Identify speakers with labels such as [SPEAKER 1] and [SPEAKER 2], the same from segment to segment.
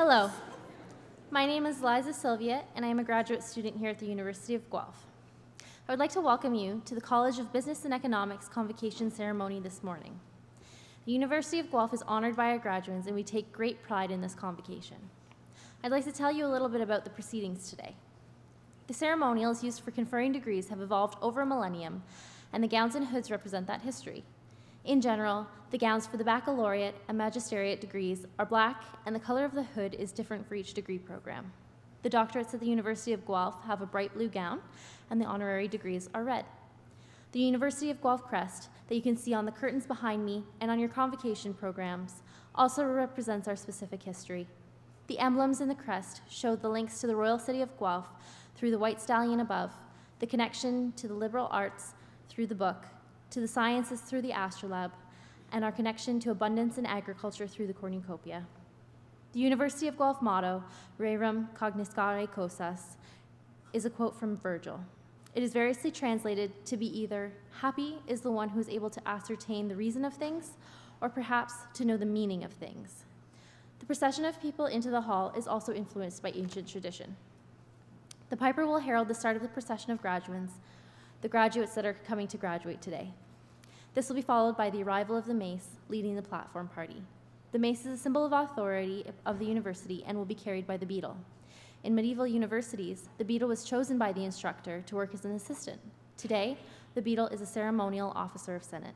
[SPEAKER 1] Hello, my name is Liza Sylvia, and I am a graduate student here at the University of Guelph. I would like to welcome you to the College of Business and Economics convocation ceremony this morning. The University of Guelph is honored by our graduates, and we take great pride in this convocation. I'd like to tell you a little bit about the proceedings today. The ceremonials used for conferring degrees have evolved over a millennium, and the gowns and hoods represent that history. In general, the gowns for the baccalaureate and magisteriate degrees are black, and the color of the hood is different for each degree program. The doctorates at the University of Guelph have a bright blue gown, and the honorary degrees are red. The University of Guelph crest that you can see on the curtains behind me and on your convocation programs also represents our specific history. The emblems in the crest show the links to the royal city of Guelph through the white stallion above, the connection to the liberal arts through the book, to the sciences through the astrolabe, and our connection to abundance and agriculture through the cornucopia. The University of Guelph motto, Rerum cognoscere cosas, is a quote from Virgil. It is variously translated to be either, happy is the one who is able to ascertain the reason of things, or perhaps to know the meaning of things. The procession of people into the hall is also influenced by ancient tradition. The piper will herald the start of the procession of graduates, the graduates that are coming to graduate today. This will be followed by the arrival of the mace leading the platform party. The mace is a symbol of authority of the university and will be carried by the beadle. In medieval universities, the beadle was chosen by the instructor to work as an assistant. Today, the beadle is a ceremonial officer of Senate.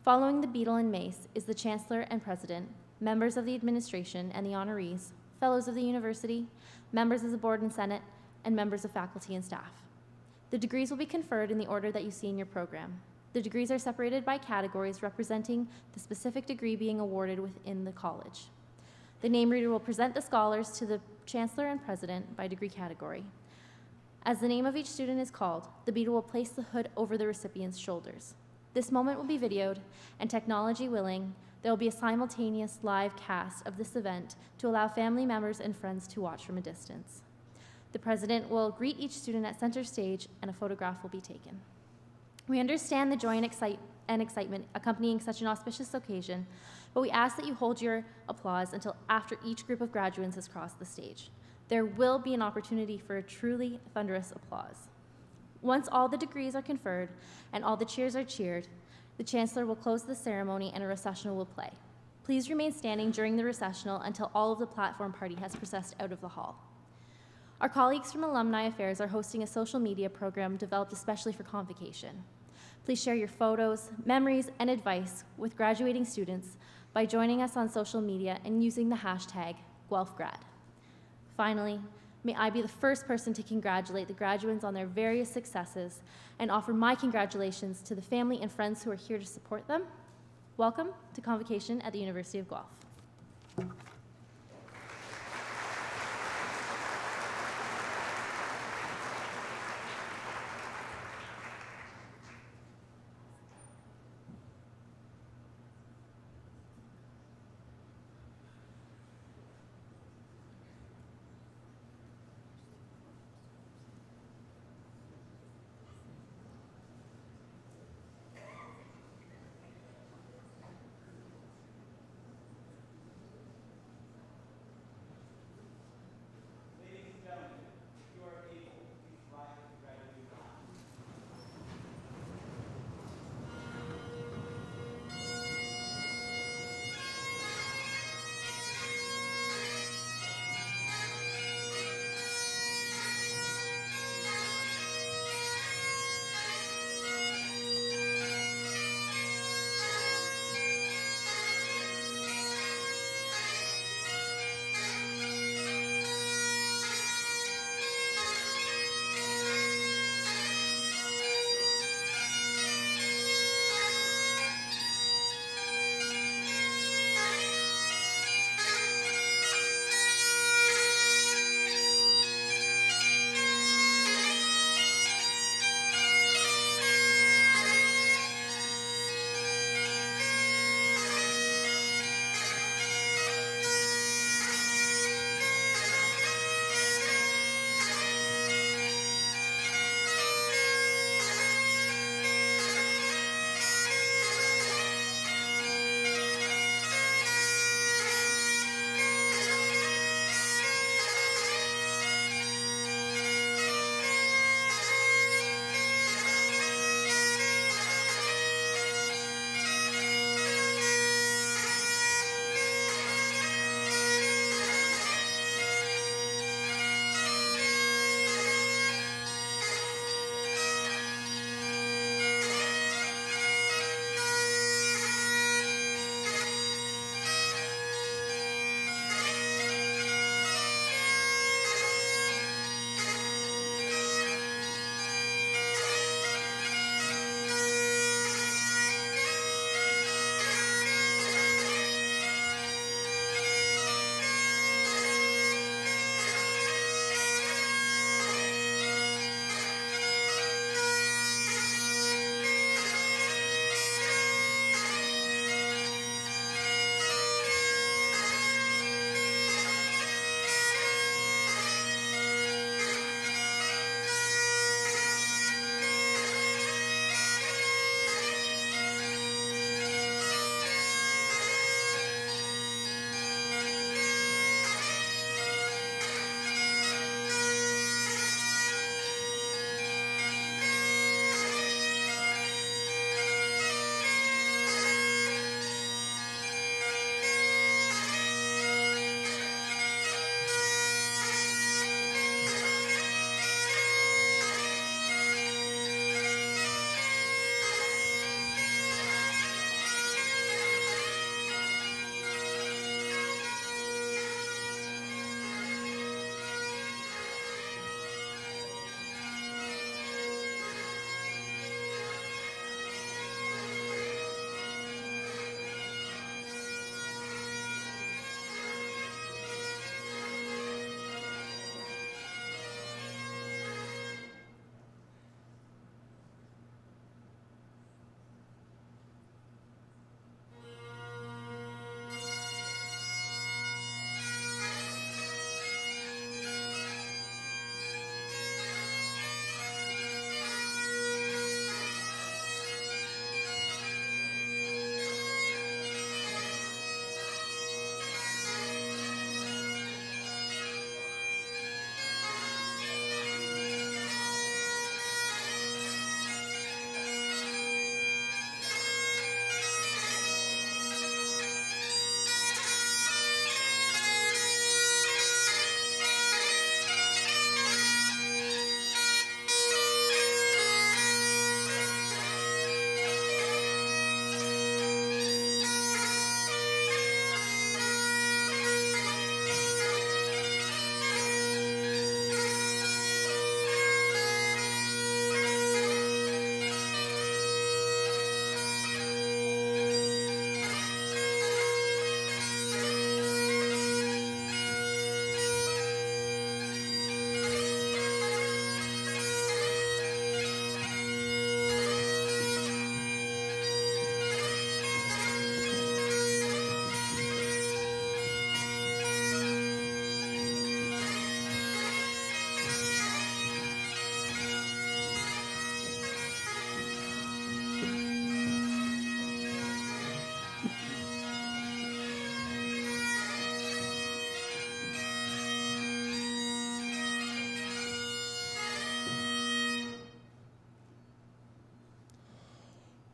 [SPEAKER 1] Following the beadle and mace is the chancellor and president, members of the administration and the honorees, fellows of the university, members of the board and senate, and members of faculty and staff. The degrees will be conferred in the order that you see in your program. The degrees are separated by categories representing the specific degree being awarded within the college. The name reader will present the scholars to the chancellor and president by degree category. As the name of each student is called, the beadle will place the hood over the recipient's shoulders. This moment will be videoed, and technology willing, there will be a simultaneous live cast of this event to allow family members and friends to watch from a distance. The president will greet each student at center stage, and a photograph will be taken. We understand the joy and excitement accompanying such an auspicious occasion, but we ask that you hold your applause until after each group of graduates has crossed the stage. There will be an opportunity for a truly thunderous applause. Once all the degrees are conferred and all the cheers are cheered, the chancellor will close the ceremony and a recessional will play. Please remain standing during the recessional until all of the platform party has processed out of the hall. Our colleagues from Alumni Affairs are hosting a social media program developed especially for convocation. Please share your photos, memories, and advice with graduating students by joining us on social media and using the hashtag GuelphGrad. Finally, may I be the first person to congratulate the graduates on their various successes and offer my congratulations to the family and friends who are here to support them. Welcome to convocation at the University of Guelph.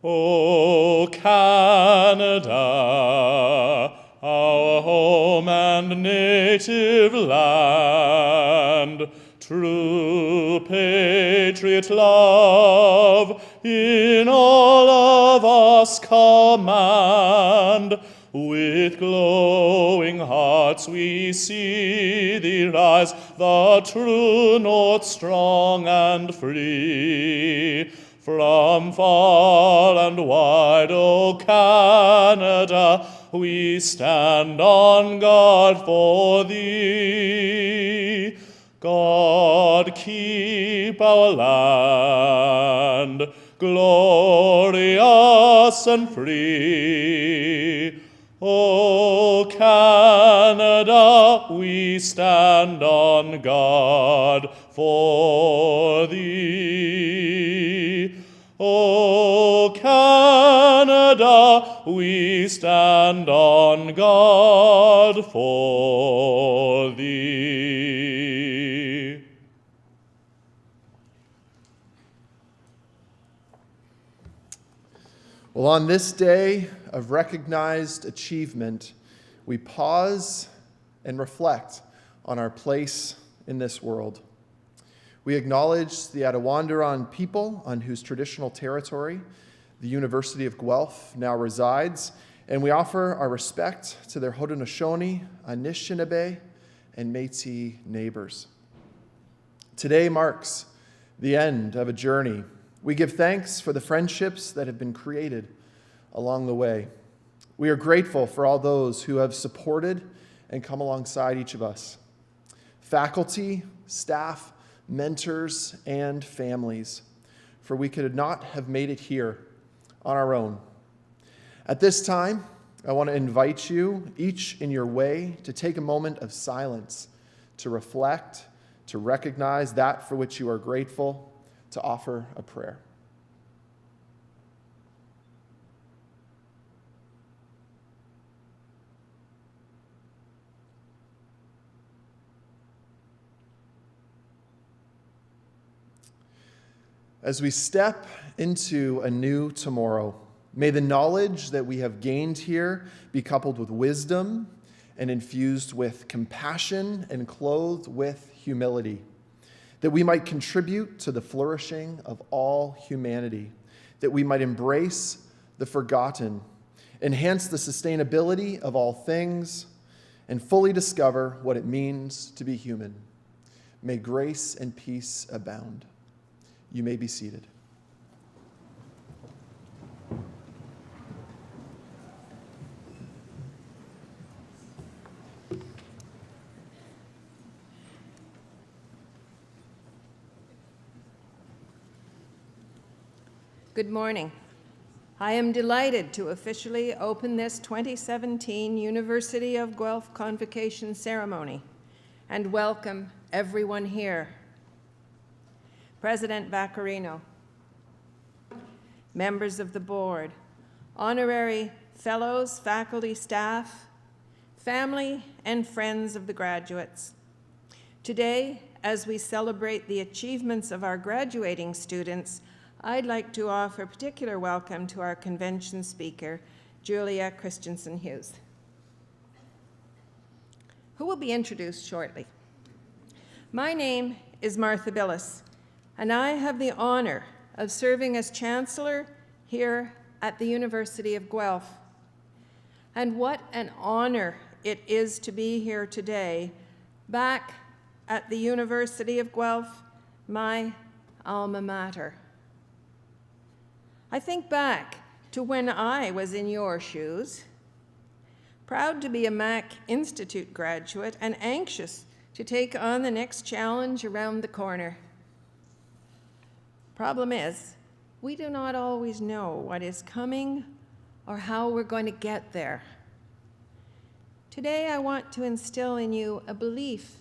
[SPEAKER 2] O Canada, our home and native land, true patriot love in all of us command. With glowing hearts we see thee rise, the true north strong and free. From far and wide, O Canada, we stand on guard for thee. God keep our land glorious and free. O Canada, we stand on guard for thee. O Canada, we stand on guard for thee.
[SPEAKER 3] Well, on this day of recognized achievement, we pause and reflect on our place in this world. We acknowledge the Attawandaron people on whose traditional territory the University of Guelph now resides, and we offer our respect to their Haudenosaunee, Anishinaabe, and Métis neighbors. Today marks the end of a journey. We give thanks for the friendships that have been created along the way. We are grateful for all those who have supported and come alongside each of us. Faculty, staff, mentors, and families, for we could not have made it here on our own. At this time, I want to invite you, each in your way, to take a moment of silence, to reflect, to recognize that for which you are grateful, to offer a prayer. As we step into a new tomorrow, may the knowledge that we have gained here be coupled with wisdom and infused with compassion and clothed with humility, that we might contribute to the flourishing of all humanity, that we might embrace the forgotten, enhance the sustainability of all things, and fully discover what it means to be human. May grace and peace abound. You may be seated.
[SPEAKER 4] Good morning. I am delighted to officially open this 2017 University of Guelph Convocation ceremony and welcome everyone here. President Vaccarino, members of the board, honorary fellows, faculty, staff, family, and friends of the graduates. Today, as we celebrate the achievements of our graduating students, I'd like to offer a particular welcome to our convention speaker, Julia Christensen-Hughes, who will be introduced shortly. My name is Martha Billis, and I have the honor of serving as Chancellor here at the University of Guelph. And what an honor it is to be here today, back at the University of Guelph, my alma mater. I think back to when I was in your shoes, proud to be a Mac Institute graduate and anxious to take on the next challenge around the corner. Problem is, we do not always know what is coming or how we're going to get there. Today, I want to instill in you a belief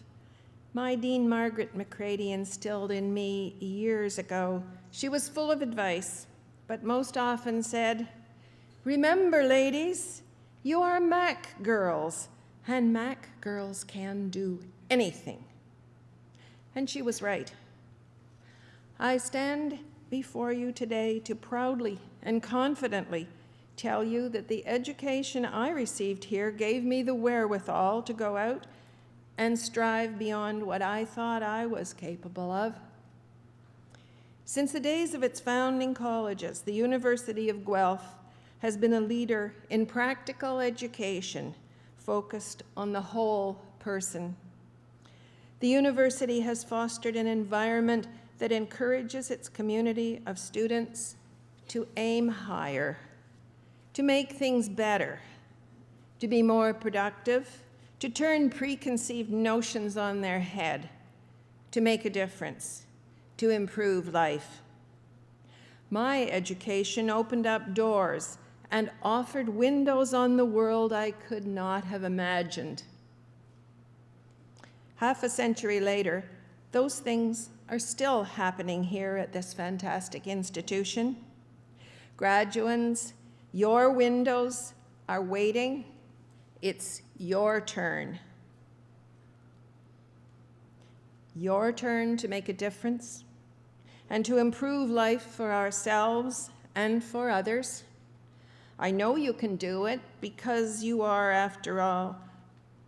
[SPEAKER 4] my Dean Margaret McCready instilled in me years ago. She was full of advice, but most often said, "Remember, ladies, you are Mac girls, and Mac girls can do anything." And she was right. I stand before you today to proudly and confidently tell you that the education I received here gave me the wherewithal to go out and strive beyond what I thought I was capable of. Since the days of its founding colleges, the University of Guelph has been a leader in practical education focused on the whole person. The university has fostered an environment that encourages its community of students to aim higher, to make things better, to be more productive, to turn preconceived notions on their head, to make a difference, to improve life. My education opened up doors and offered windows on the world I could not have imagined. Half a century later, those things are still happening here at this fantastic institution. Graduands, your windows are waiting. It's your turn. Your turn to make a difference and to improve life for ourselves and for others. I know you can do it because you are, after all,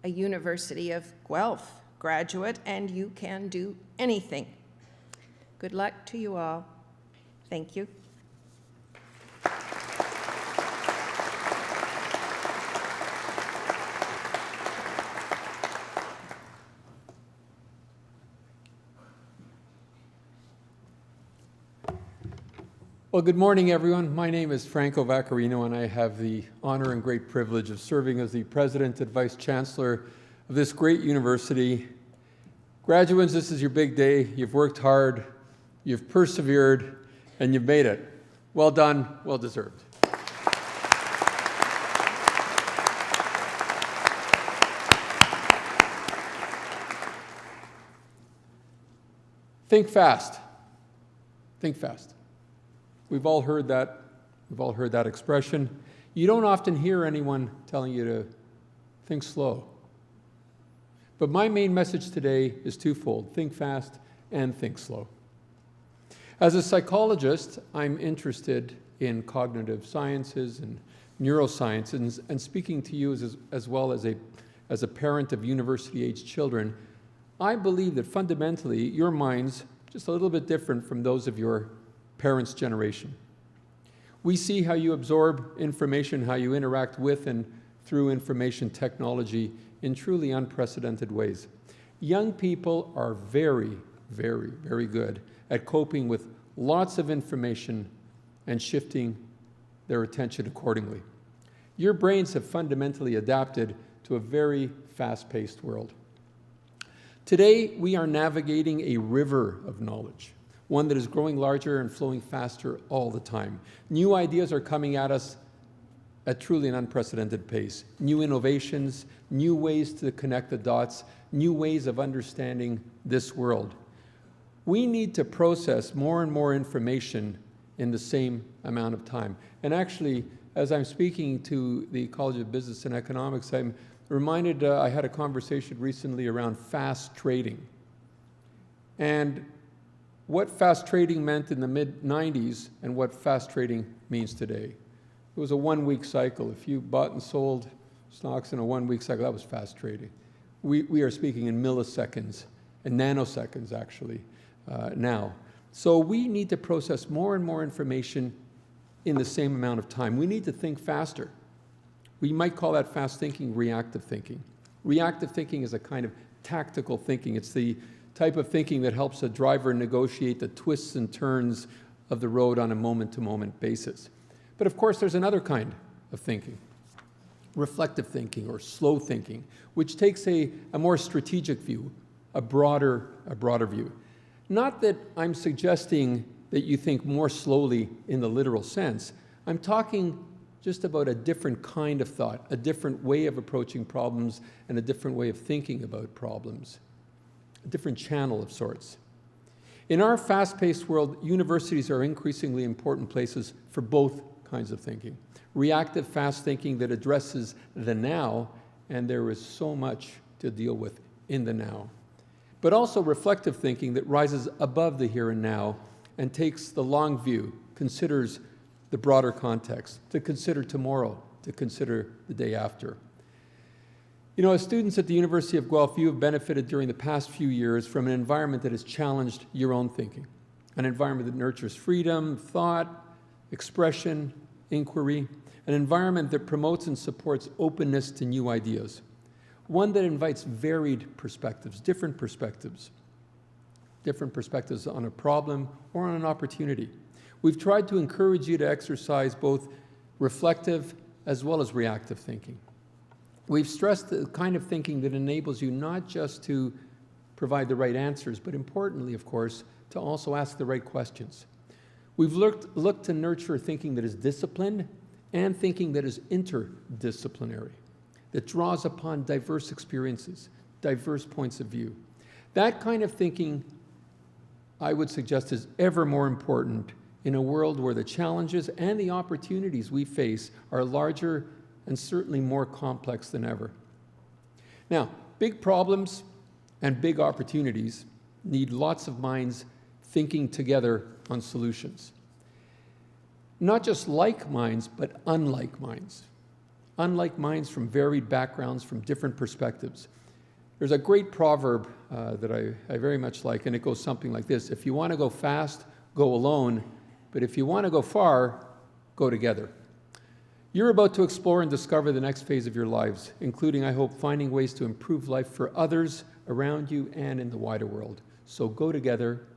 [SPEAKER 4] a University of Guelph graduate, and you can do anything. Good luck to you all. Thank you.
[SPEAKER 5] Well, good morning, everyone. My name is Franco Vaccarino, and I have the honor and great privilege of serving as the President and Vice Chancellor of this great university. Graduates, this is your big day. You've worked hard, you've persevered, and you've made it. Well done, well deserved. Think fast. Think fast. We've all heard that. We've all heard that expression. You don't often hear anyone telling you to think slow. But my main message today is twofold: think fast and think slow. As a psychologist, I'm interested in cognitive sciences and neuroscience, and speaking to you as well as a parent of university-age children, I believe that fundamentally your mind's just a little bit different from those of your parents' generation. We see how you absorb information, how you interact with and through information technology in truly unprecedented ways. Young people are very, very, very good at coping with lots of information and shifting their attention accordingly. Your brains have fundamentally adapted to a very fast-paced world. Today, we are navigating a river of knowledge, one that is growing larger and flowing faster all the time. New ideas are coming at us at truly an unprecedented pace. New innovations, new ways to connect the dots, new ways of understanding this world. We need to process more and more information in the same amount of time. And actually, as I'm speaking to the College of Business and Economics, I'm reminded, I had a conversation recently around fast trading. And what fast trading meant in the mid-90s and what fast trading means today. It was a one-week cycle. If you bought and sold stocks in a one-week cycle, that was fast trading. We are speaking in milliseconds and nanoseconds, actually, now. So we need to process more and more information in the same amount of time. We need to think faster. We might call that fast thinking reactive thinking. Reactive thinking is a kind of tactical thinking. It's the type of thinking that helps a driver negotiate the twists and turns of the road on a moment-to-moment basis. But of course, there's another kind of thinking, reflective thinking or slow thinking, which takes a more strategic view, a broader view. Not that I'm suggesting that you think more slowly in the literal sense. I'm talking just about a different kind of thought, a different way of approaching problems, and a different way of thinking about problems. A different channel of sorts. In our fast-paced world, universities are increasingly important places for both kinds of thinking. Reactive fast thinking that addresses the now, and there is so much to deal with in the now. But also reflective thinking that rises above the here and now and takes the long view, considers the broader context, to consider tomorrow, to consider the day after. You know, as students at the University of Guelph, you have benefited during the past few years from an environment that has challenged your own thinking, an environment that nurtures freedom, thought, expression, inquiry, an environment that promotes and supports openness to new ideas, one that invites varied perspectives on a problem or on an opportunity. We've tried to encourage you to exercise both reflective as well as reactive thinking. We've stressed the kind of thinking that enables you not just to provide the right answers, but importantly, of course, to also ask the right questions. We've looked to nurture thinking that is disciplined and thinking that is interdisciplinary, that draws upon diverse experiences, diverse points of view. That kind of thinking, I would suggest, is ever more important in a world where the challenges and the opportunities we face are larger and certainly more complex than ever. Now, big problems and big opportunities need lots of minds thinking together on solutions. Not just like minds, but unlike minds. Unlike minds from varied backgrounds, from different perspectives. There's a great proverb that I very much like, and it goes something like this: if you want to go fast, go alone, but if you want to go far, go together. You're about to explore and discover the next phase of your lives, including, I hope, finding ways to improve life for others around you and in the wider world. So go together,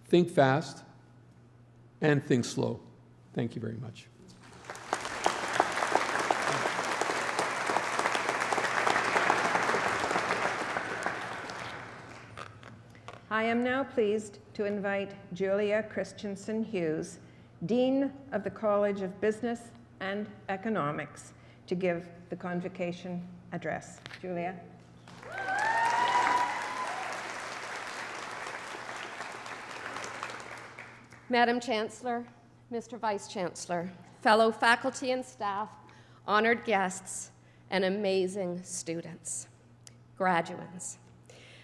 [SPEAKER 5] think fast, and think slow. Thank you very much.
[SPEAKER 4] I am now pleased to invite Julia Christensen Hughes, Dean of the College of Business and Economics, to give the convocation address. Julia.
[SPEAKER 6] Madam Chancellor, Mr. Vice Chancellor, fellow faculty and staff, honored guests, and amazing students, graduates.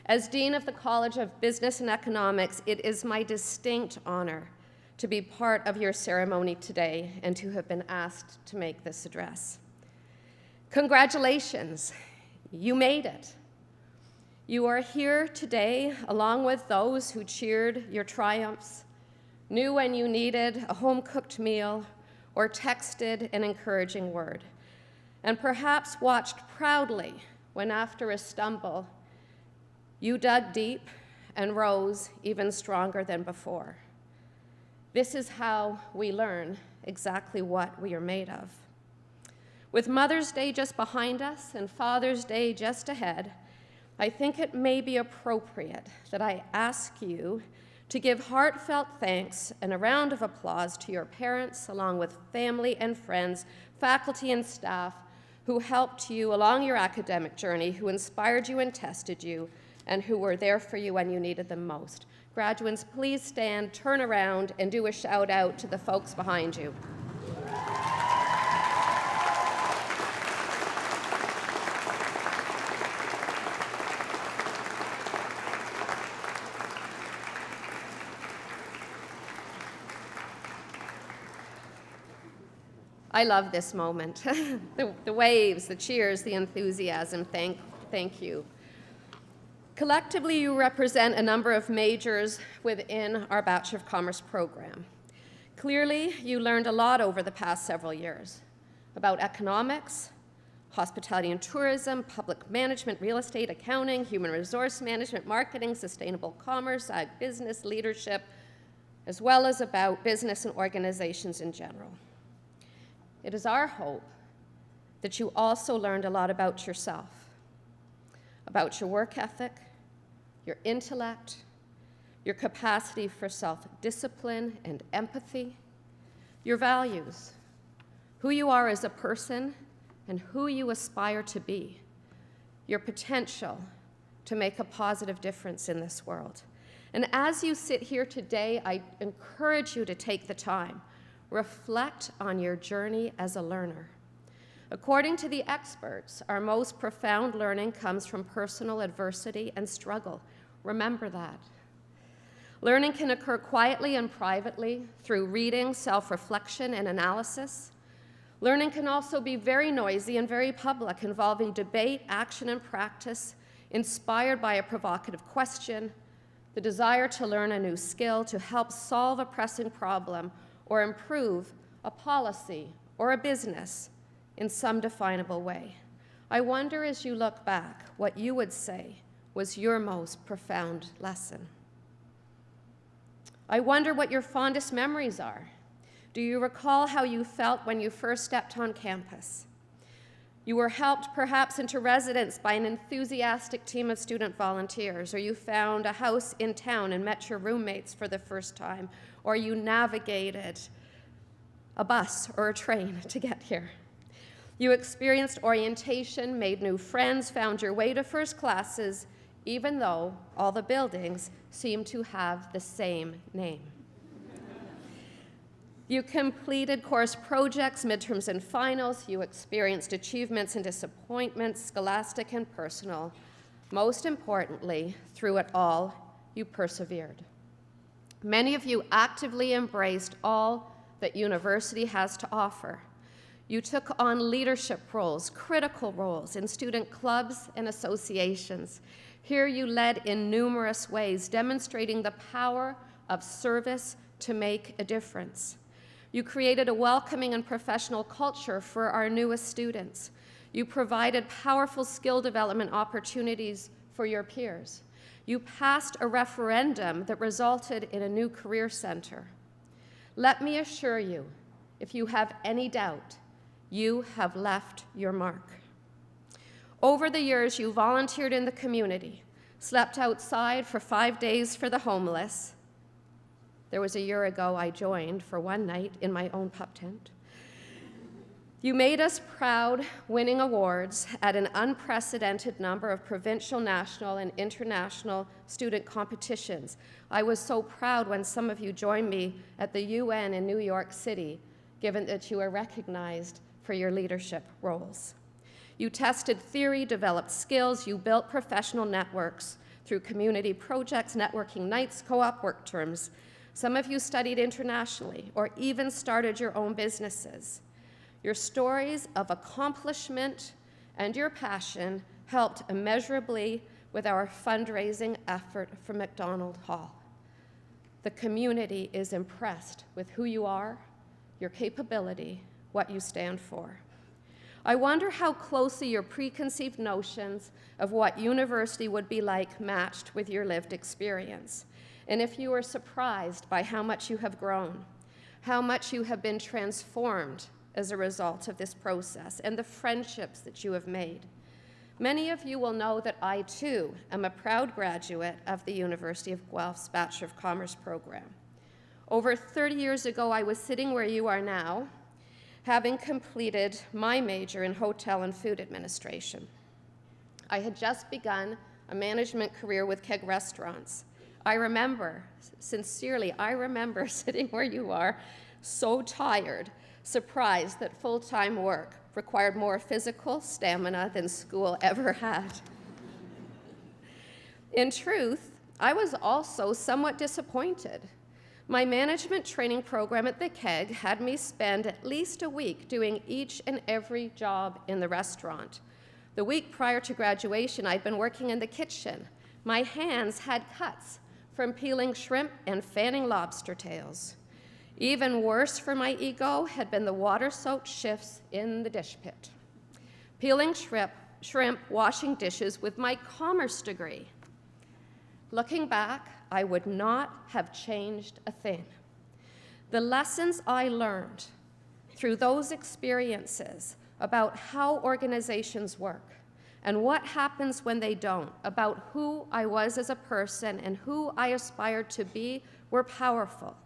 [SPEAKER 6] As Dean of the College of Business and Economics, it is my distinct honor to be part of your ceremony today and to have been asked to make this address. Congratulations, you made it. You are here today along with those who cheered your triumphs, knew when you needed a home-cooked meal, or texted an encouraging word, and perhaps watched proudly when, after a stumble, you dug deep and rose even stronger than before. This is how we learn exactly what we are made of. With Mother's Day just behind us and Father's Day just ahead, I think it may be appropriate that I ask you to give heartfelt thanks and a round of applause to your parents, along with family and friends, faculty and staff who helped you along your academic journey, who inspired you and tested you, and who were there for you when you needed them most. Graduates, please stand, turn around, and do a shout out to the folks behind you. I love this moment. the waves, the cheers, the enthusiasm, thank you. Collectively, you represent a number of majors within our Bachelor of Commerce program. Clearly, you learned a lot over the past several years about economics, hospitality and tourism, public management, real estate, accounting, human resource management, marketing, sustainable commerce, ag business, leadership, as well as about business and organizations in general. It is our hope that you also learned a lot about yourself, about your work ethic, your intellect, your capacity for self-discipline and empathy, your values, who you are as a person and who you aspire to be, your potential to make a positive difference in this world. And as you sit here today, I encourage you to take the time, reflect on your journey as a learner. According to the experts, our most profound learning comes from personal adversity and struggle. Remember that. Learning can occur quietly and privately through reading, self-reflection, and analysis. Learning can also be very noisy and very public, involving debate, action, and practice, inspired by a provocative question, the desire to learn a new skill to help solve a pressing problem or improve a policy or a business in some definable way. I wonder, as you look back, what you would say was your most profound lesson. I wonder what your fondest memories are. Do you recall how you felt when you first stepped on campus? You were helped perhaps into residence by an enthusiastic team of student volunteers, or you found a house in town and met your roommates for the first time, or you navigated a bus or a train to get here. You experienced orientation, made new friends, found your way to first classes, even though all the buildings seem to have the same name. You completed course projects, midterms, and finals. You experienced achievements and disappointments, scholastic and personal. Most importantly, through it all, you persevered. Many of you actively embraced all that university has to offer. You took on leadership roles, critical roles in student clubs and associations. Here you led in numerous ways, demonstrating the power of service to make a difference. You created a welcoming and professional culture for our newest students. You provided powerful skill development opportunities for your peers. You passed a referendum that resulted in a new career center. Let me assure you, if you have any doubt, you have left your mark. Over the years, you volunteered in the community, slept outside for 5 days for the homeless. There was a year ago I joined for one night in my own pup tent. You made us proud, winning awards at an unprecedented number of provincial, national, and international student competitions. I was so proud when some of you joined me at the UN in New York City, given that you were recognized for your leadership roles. You tested theory, developed skills, you built professional networks through community projects, networking nights, co-op work terms. Some of you studied internationally or even started your own businesses. Your stories of accomplishment and your passion helped immeasurably with our fundraising effort for MacDonald Hall. The community is impressed with who you are, your capability, what you stand for. I wonder how closely your preconceived notions of what university would be like matched with your lived experience, and if you were surprised by how much you have grown, how much you have been transformed as a result of this process, and the friendships that you have made. Many of you will know that I, too, am a proud graduate of the University of Guelph's Bachelor of Commerce program. Over 30 years ago, I was sitting where you are now, having completed my major in hotel and food administration. I had just begun a management career with Keg Restaurants. I remember, sincerely, I remember sitting where you are, so tired, surprised that full-time work required more physical stamina than school ever had. In truth, I was also somewhat disappointed. My management training program at the Keg had me spend at least a week doing each and every job in the restaurant. The week prior to graduation, I'd been working in the kitchen. My hands had cuts from peeling shrimp and fanning lobster tails. Even worse for my ego had been the water-soaked shifts in the dish pit. Peeling shrimp, washing dishes with my commerce degree. Looking back, I would not have changed a thing. The lessons I learned through those experiences about how organizations work and what happens when they don't, about who I was as a person and who I aspired to be, were powerful.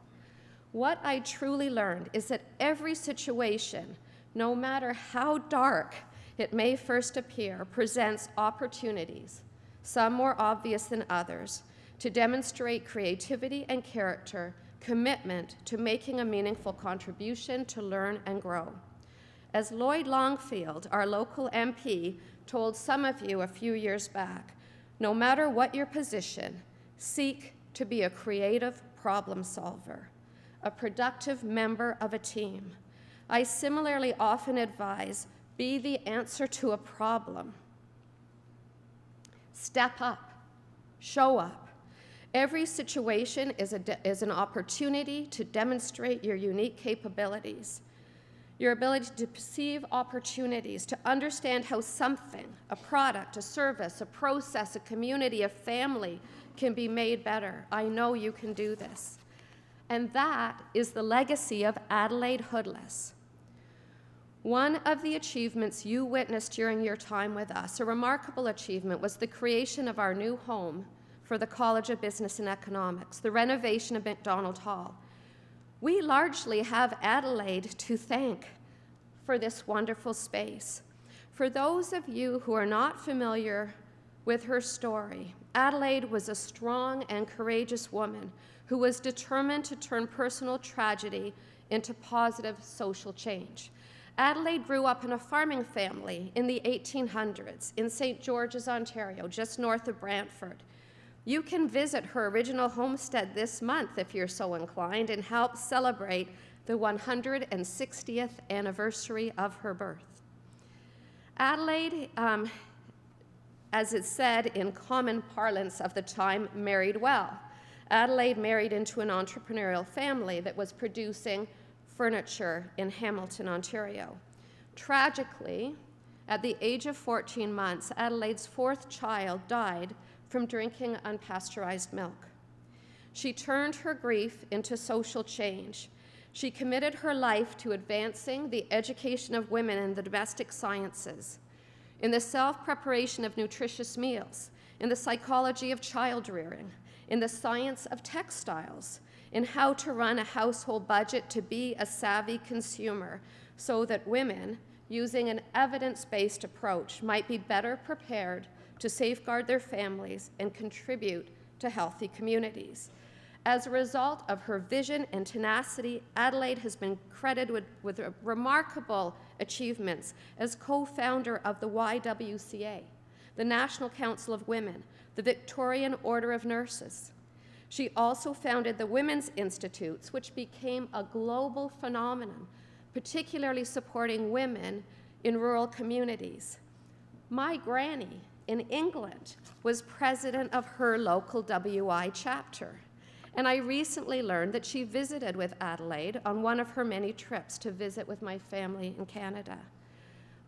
[SPEAKER 6] What I truly learned is that every situation, no matter how dark it may first appear, presents opportunities, some more obvious than others, to demonstrate creativity and character, commitment to making a meaningful contribution to learn and grow. As Lloyd Longfield, our local MP, told some of you a few years back, no matter what your position, seek to be a creative problem solver, a productive member of a team. I similarly often advise, be the answer to a problem. Step up, show up. Every situation is an opportunity to demonstrate your unique capabilities, your ability to perceive opportunities, to understand how something, a product, a service, a process, a community, a family can be made better. I know you can do this. And that is the legacy of Adelaide Hoodless. One of the achievements you witnessed during your time with us, a remarkable achievement, was the creation of our new home for the College of Business and Economics, the renovation of MacDonald Hall. We largely have Adelaide to thank for this wonderful space. For those of you who are not familiar with her story, Adelaide was a strong and courageous woman who was determined to turn personal tragedy into positive social change. Adelaide grew up in a farming family in the 1800s in St. George's, Ontario, just north of Brantford. You can visit her original homestead this month if you're so inclined and help celebrate the 160th anniversary of her birth. Adelaide, as it's said in common parlance of the time, married well. Adelaide married into an entrepreneurial family that was producing furniture in Hamilton, Ontario. Tragically, at the age of 14 months, Adelaide's fourth child died from drinking unpasteurized milk. She turned her grief into social change. She committed her life to advancing the education of women in the domestic sciences, in the self-preparation of nutritious meals, in the psychology of child rearing, in the science of textiles, in how to run a household budget to be a savvy consumer so that women, using an evidence-based approach, might be better prepared to safeguard their families and contribute to healthy communities. As a result of her vision and tenacity, Adelaide has been credited with remarkable achievements as co-founder of the YWCA, the National Council of Women, the Victorian Order of Nurses. She also founded the Women's Institutes, which became a global phenomenon, particularly supporting women in rural communities. My granny in England was president of her local WI chapter. And I recently learned that she visited with Adelaide on one of her many trips to visit with my family in Canada.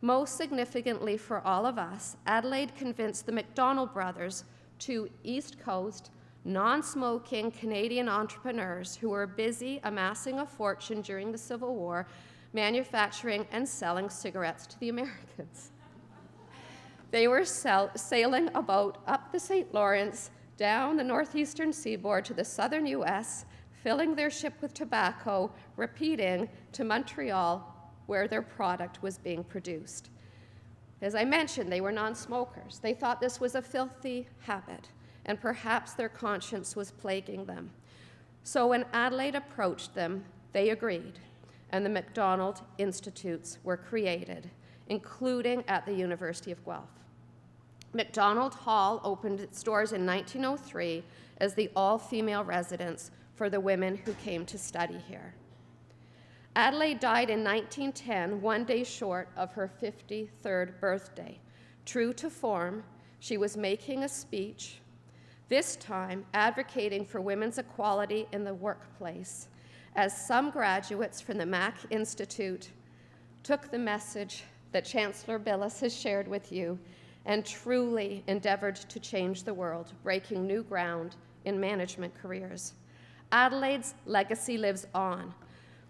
[SPEAKER 6] Most significantly for all of us, Adelaide convinced the McDonald brothers, two East Coast, non-smoking Canadian entrepreneurs who were busy amassing a fortune during the Civil War, manufacturing and selling cigarettes to the Americans. They were sailing a boat up the St. Lawrence, down the northeastern seaboard to the southern U.S., filling their ship with tobacco, repeating to Montreal where their product was being produced. As I mentioned, they were non-smokers. They thought this was a filthy habit, and perhaps their conscience was plaguing them. So when Adelaide approached them, they agreed, and the MacDonald Institutes were created, including at the University of Guelph. MacDonald Hall opened its doors in 1903 as the all-female residence for the women who came to study here. Adelaide died in 1910, one day short of her 53rd birthday. True to form, she was making a speech, this time advocating for women's equality in the workplace, as some graduates from the Mac Institute took the message that Chancellor Billis has shared with you and truly endeavored to change the world, breaking new ground in management careers. Adelaide's legacy lives on.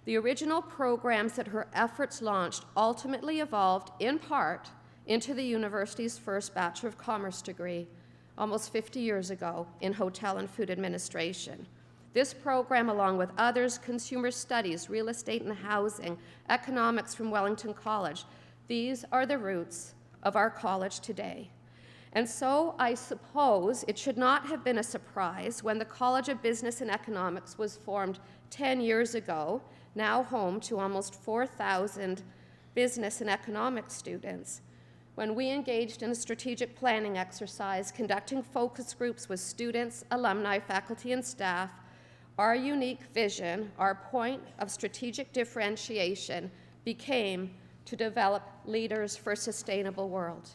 [SPEAKER 6] The original programs that her efforts launched ultimately evolved, in part, into the university's first Bachelor of Commerce degree, almost 50 years ago, in Hotel and Food Administration. This program, along with others, consumer studies, real estate and housing, economics from Wellington College, these are the roots of our college today. And so I suppose it should not have been a surprise when the College of Business and Economics was formed 10 years ago, now home to almost 4,000 business and economics students, when we engaged in a strategic planning exercise, conducting focus groups with students, alumni, faculty, and staff, our unique vision, our point of strategic differentiation became to develop leaders for a sustainable world.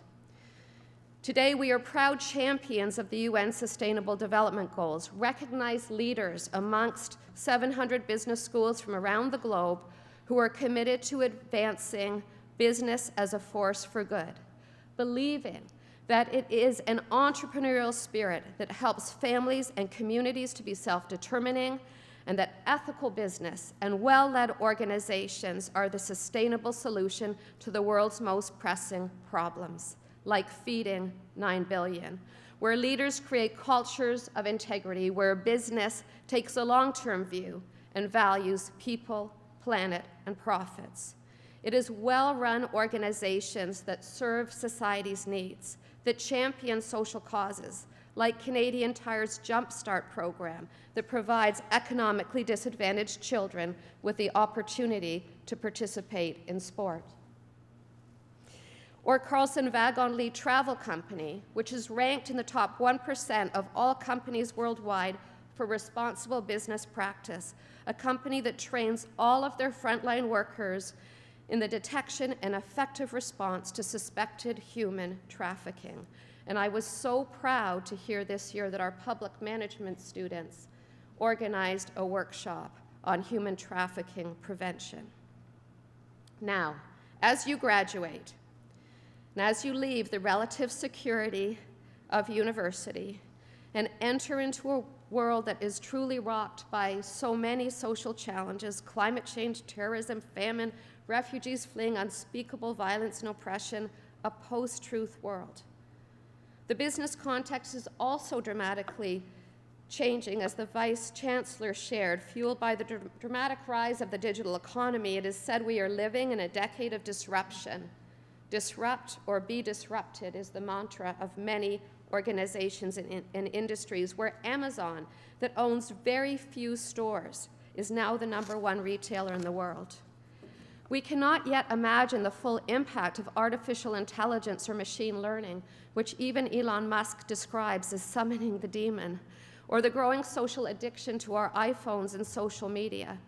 [SPEAKER 6] Today, we are proud champions of the UN Sustainable Development Goals, recognized leaders amongst 700 business schools from around the globe who are committed to advancing business as a force for good, believing that it is an entrepreneurial spirit that helps families and communities to be self-determining, and that ethical business and well-led organizations are the sustainable solution to the world's most pressing problems, like feeding 9 billion, where leaders create cultures of integrity, where business takes a long-term view and values people, planet, and profits. It is well-run organizations that serve society's needs, that champion social causes, like Canadian Tire's Jumpstart program that provides economically disadvantaged children with the opportunity to participate in sport. Or Carlson Wagon Lee Travel Company, which is ranked in the top 1% of all companies worldwide for responsible business practice, a company that trains all of their frontline workers in the detection and effective response to suspected human trafficking. And I was so proud to hear this year that our public management students organized a workshop on human trafficking prevention. Now, as you graduate, and as you leave the relative security of university and enter into a world that is truly rocked by so many social challenges, climate change, terrorism, famine, refugees fleeing unspeakable violence and oppression, a post-truth world. The business context is also dramatically changing, as the Vice Chancellor shared. Fueled by the dramatic rise of the digital economy, it is said we are living in a decade of disruption. Disrupt or be disrupted is the mantra of many organizations and industries, where Amazon, that owns very few stores, is now the #1 retailer in the world. We cannot yet imagine the full impact of artificial intelligence or machine learning, which even Elon Musk describes as summoning the demon, or the growing social addiction to our iPhones and social media.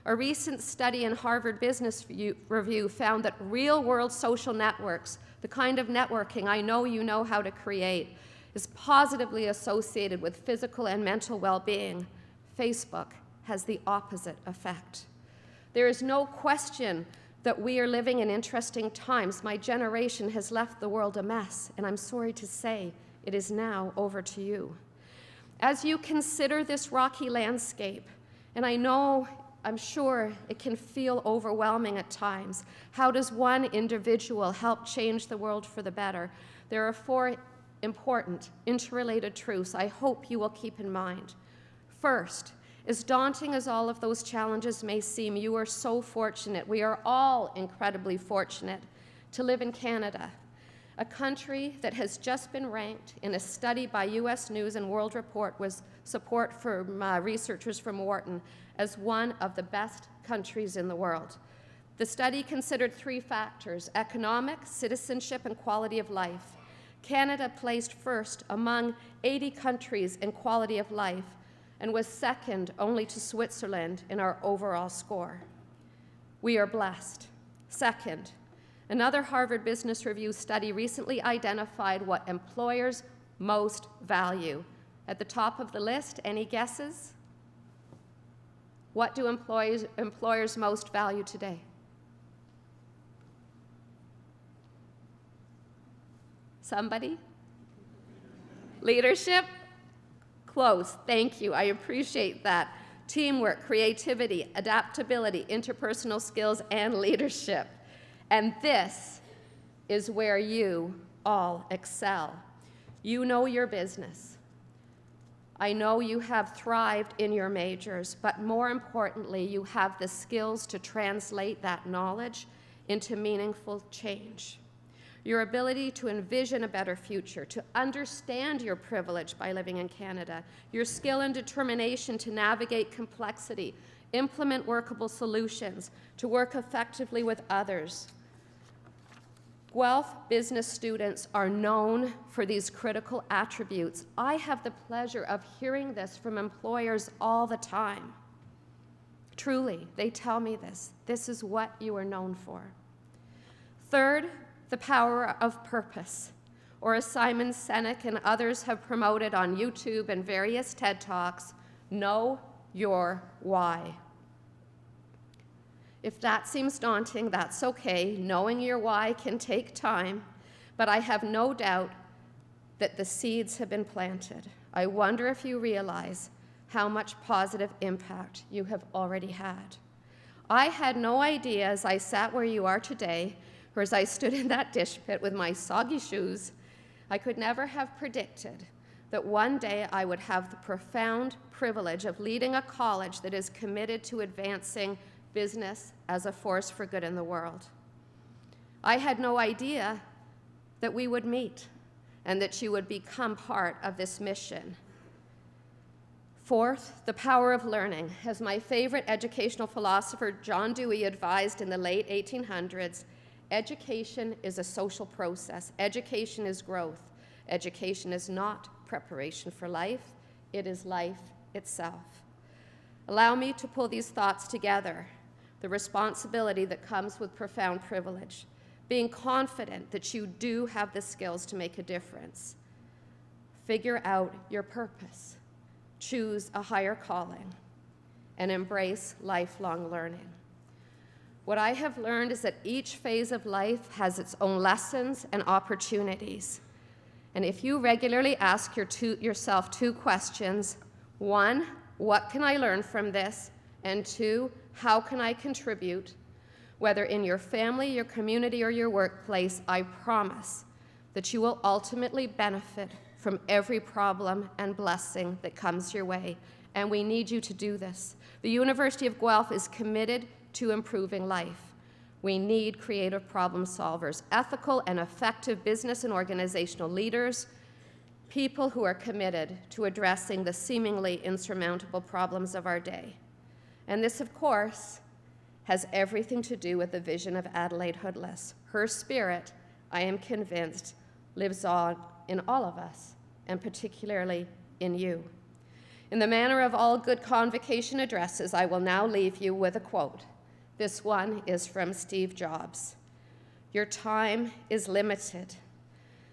[SPEAKER 6] A recent study in Harvard Business Review found that real-world social networks, the kind of networking I know you know how to create, is positively associated with physical and mental well-being. Facebook has the opposite effect. There is no question that we are living in interesting times. My generation has left the world a mess, and I'm sorry to say it is now over to you. As you consider this rocky landscape, and I'm sure it can feel overwhelming at times, how does one individual help change the world for the better? There are 4 important interrelated truths I hope you will keep in mind. First, as daunting as all of those challenges may seem, you are so fortunate. We are all incredibly fortunate to live in Canada, a country that has just been ranked in a study by U.S. News and World Report with support from researchers from Wharton as one of the best countries in the world. The study considered 3 factors: economic, citizenship, and quality of life. Canada placed first among 80 countries in quality of life, and was second only to Switzerland in our overall score. We are blessed. Second, another Harvard Business Review study recently identified what employers most value. At the top of the list, any guesses? What do employers most value today? Somebody? Leadership? Close. Thank you. I appreciate that. Teamwork, creativity, adaptability, interpersonal skills, and leadership. And this is where you all excel. You know your business. I know you have thrived in your majors, but more importantly, you have the skills to translate that knowledge into meaningful change. Your ability to envision a better future, to understand your privilege by living in Canada, your skill and determination to navigate complexity, implement workable solutions, to work effectively with others. Guelph business students are known for these critical attributes. I have the pleasure of hearing this from employers all the time. Truly, they tell me this. This is what you are known for. Third, the power of purpose, or as Simon Sinek and others have promoted on YouTube and various TED Talks, know your why. If that seems daunting, that's okay. Knowing your why can take time, but I have no doubt that the seeds have been planted. I wonder if you realize how much positive impact you have already had. I had no idea as I sat where you are today, or as I stood in that dish pit with my soggy shoes, I could never have predicted that one day I would have the profound privilege of leading a college that is committed to advancing business as a force for good in the world. I had no idea that we would meet and that you would become part of this mission. Fourth, the power of learning. As my favorite educational philosopher John Dewey advised in the late 1800s, education is a social process. Education is growth. Education is not preparation for life. It is life itself. Allow me to pull these thoughts together. The responsibility that comes with profound privilege, being confident that you do have the skills to make a difference. Figure out your purpose, choose a higher calling, and embrace lifelong learning. What I have learned is that each phase of life has its own lessons and opportunities. And if you regularly ask yourself two questions, one, what can I learn from this? And two, how can I contribute? Whether in your family, your community, or your workplace, I promise that you will ultimately benefit from every problem and blessing that comes your way. And we need you to do this. The University of Guelph is committed to improving life. We need creative problem solvers, ethical and effective business and organizational leaders, people who are committed to addressing the seemingly insurmountable problems of our day. And this, of course, has everything to do with the vision of Adelaide Hoodless. Her spirit, I am convinced, lives on in all of us, and particularly in you. In the manner of all good convocation addresses, I will now leave you with a quote. This one is from Steve Jobs. Your time is limited,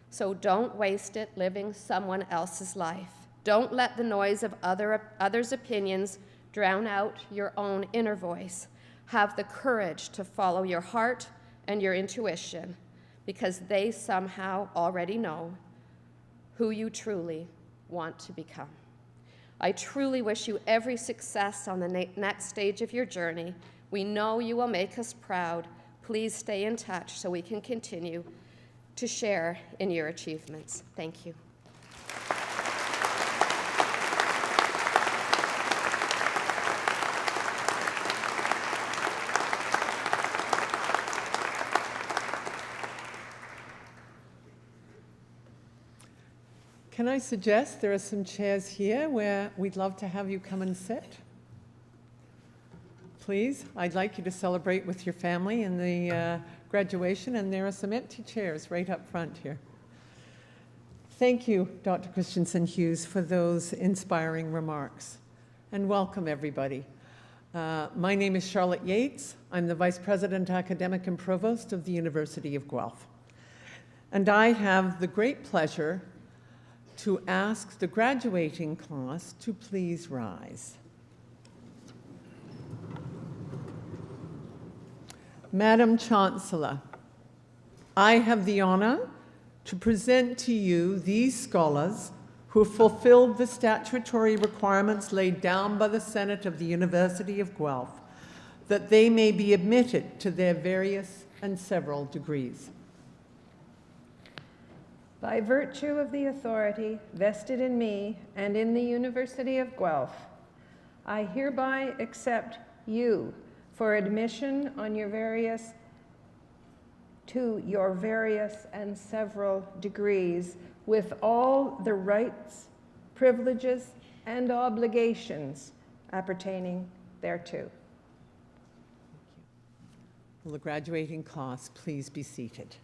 [SPEAKER 6] so don't waste it living someone else's life. Don't let the noise of others' opinions drown out your own inner voice. Have the courage to follow your heart and your intuition, because they somehow already know who you truly want to become. I truly wish you every success on the next stage of your journey. We know you will make us proud. Please stay in touch so we can continue to share in your achievements. Thank you.
[SPEAKER 7] Can I suggest there are some chairs here where we'd love to have you come and sit? Please, I'd like you to celebrate with your family in the graduation, and there are some empty chairs right up front here. Thank you, Dr. Christensen Hughes, for those inspiring remarks. And welcome, everybody. My name is Charlotte Yates. I'm the Vice President, Academic and Provost of the University of Guelph. And I have the great pleasure to ask the graduating class to please rise. Madam Chancellor, I have the honor to present to you these scholars who fulfilled the statutory requirements laid down by the Senate of the University of Guelph, that they may be admitted to their various and several degrees.
[SPEAKER 4] By virtue of the authority vested in me and in the University of Guelph, I hereby accept you for admission on to your various and several degrees with all the rights, privileges, and obligations appertaining thereto.
[SPEAKER 7] Will the graduating class please be seated?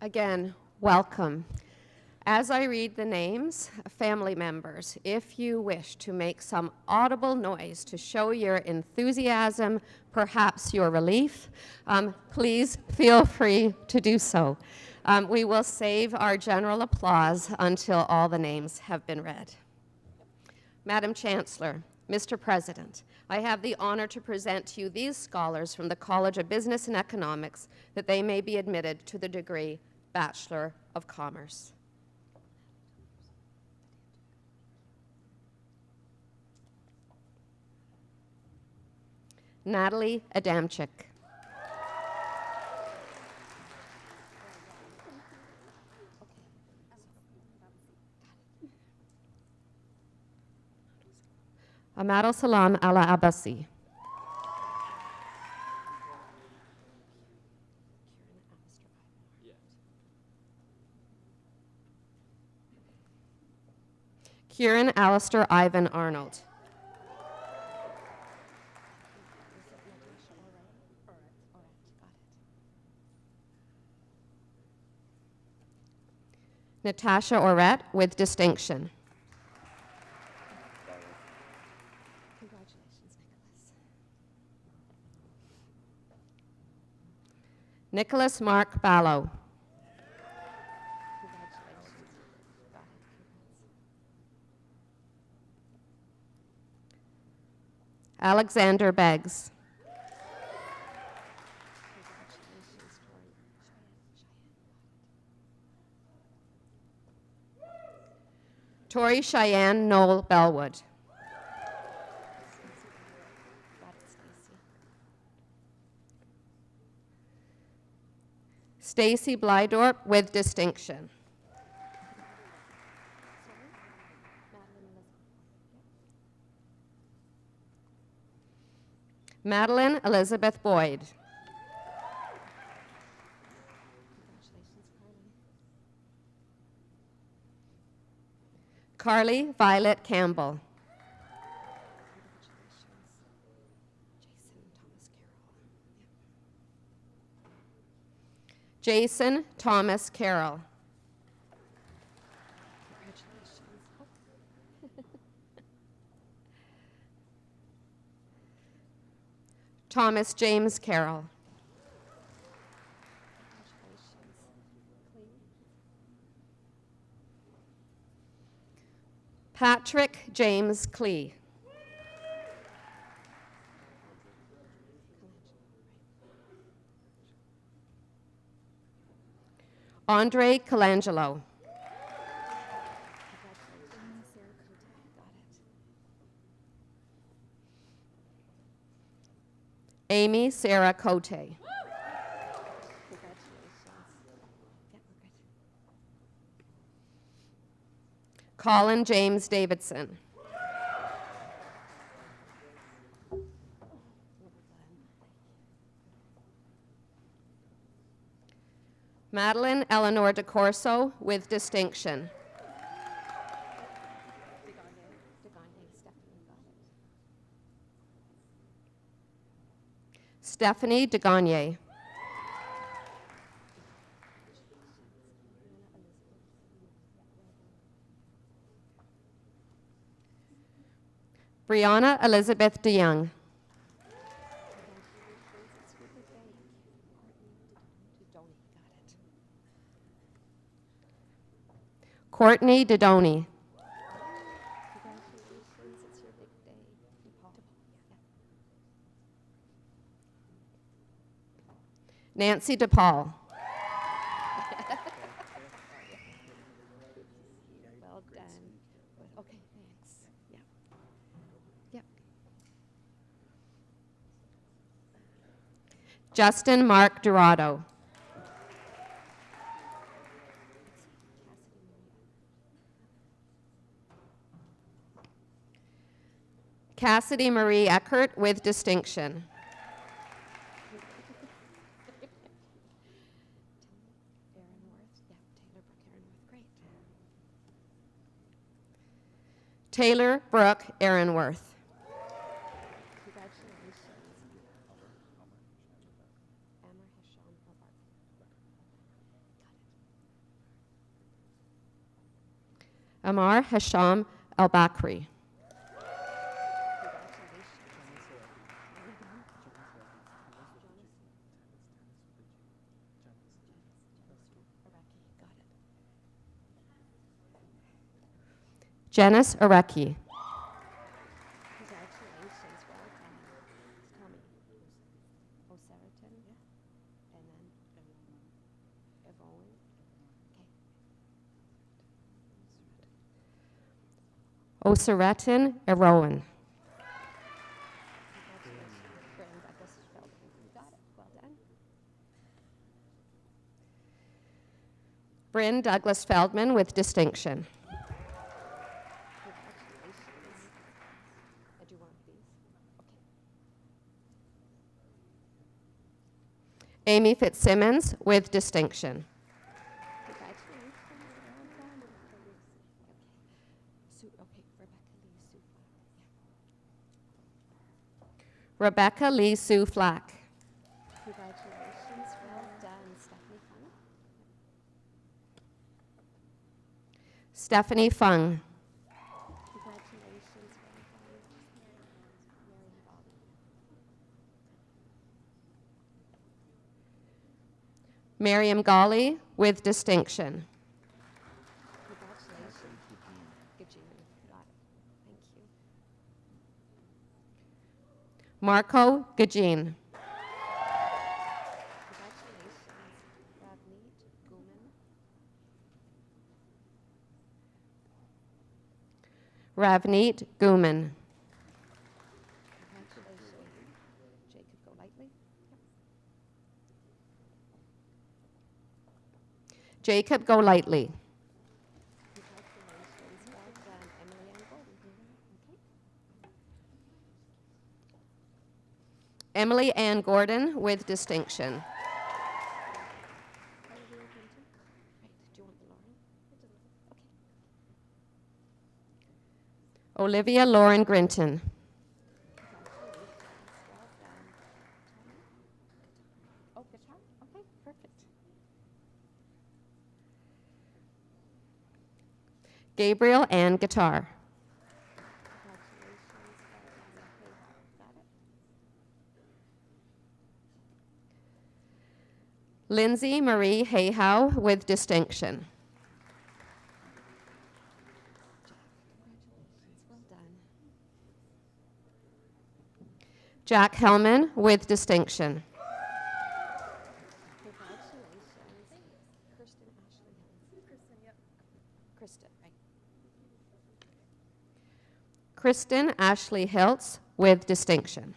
[SPEAKER 6] Again, welcome. As I read the names, family members, if you wish to make some audible noise to show your enthusiasm, perhaps your relief, please feel free to do so. We will save our general applause until all the names have been read. Madam Chancellor, Mr. President, I have the honor to present to you these scholars from the College of Business and Economics that they may be admitted to the degree Bachelor of Commerce. Natalie Adamczyk. Amado Salam Ala Abbasi. Kieran Alistair Ivan Arnold. Natasha Orette with distinction. Congratulations, Nicholas Mark Ballow. Alexander Beggs. Tori Cheyenne Noel Bellwood. Stacy Blydorp with distinction. Madeline Elizabeth Boyd. Carly Violet Campbell. Jason Thomas Carroll. Thomas James Carroll. Patrick James Clee. Andre Colangelo. Amy Sarah Cote. Colin James Davidson. Madeline Eleanor DeCorso with distinction. Stephanie DeGagne. Brianna Elizabeth DeYoung. Courtney Didoni. Nancy DePaul. Well done. Okay, thanks. Yeah. Yep. Justin Mark Dorado. Cassidy Marie Eckert with distinction. Taylor Brooke Aaronworth. Amar Hasham Al-Bakri. Janice Areki.
[SPEAKER 8] Congratulations, well done. Tell me. O'Saraton, and then Evoin. Okay.
[SPEAKER 6] O'Saraton Erowan.
[SPEAKER 8] Congratulations, Bryn Douglas Feldman. You got it, well done.
[SPEAKER 6] Bryn Douglas Feldman with distinction.
[SPEAKER 8] Congratulations. I do want these. Okay.
[SPEAKER 6] Amy Fitzsimmons with distinction.
[SPEAKER 8] Congratulations. Well done. Okay.
[SPEAKER 6] Rebecca Lee Sue Flack.
[SPEAKER 8] Congratulations. Well done.
[SPEAKER 6] Stephanie
[SPEAKER 8] Stephanie Fung.
[SPEAKER 6] Fung.
[SPEAKER 8] Congratulations. Well done.
[SPEAKER 6] Miriam
[SPEAKER 8] Mary Hall.
[SPEAKER 6] Golly with distinction.
[SPEAKER 8] Congratulations. Gajin. Got it. Thank you.
[SPEAKER 6] Marco Gajin.
[SPEAKER 8] Congratulations. Ravneet Guman.
[SPEAKER 6] Ravneet Guman.
[SPEAKER 8] Congratulations. Jacob Golightly.
[SPEAKER 6] Jacob Golightly.
[SPEAKER 8] Congratulations. Well done. Emily Ann Gordon. Okay.
[SPEAKER 6] Emily Ann Gordon with distinction.
[SPEAKER 8] Olivia Clinton. Right. Do you want the Lauren? Okay.
[SPEAKER 6] Olivia Lauren Grinton.
[SPEAKER 8] Congratulations. Well done. Tommy? Oh, guitar? Okay, perfect.
[SPEAKER 6] Gabriel Ann Guitar.
[SPEAKER 8] Congratulations. Well done. Got it.
[SPEAKER 6] Lindsay Marie Hayhow with distinction.
[SPEAKER 8] Congratulations. Well done.
[SPEAKER 6] Jack Hellman with distinction.
[SPEAKER 8] Congratulations. Kirsten Ashley Hills. Kristen, yep. Kristen, right.
[SPEAKER 6] Kristen Ashley Hiltz with distinction.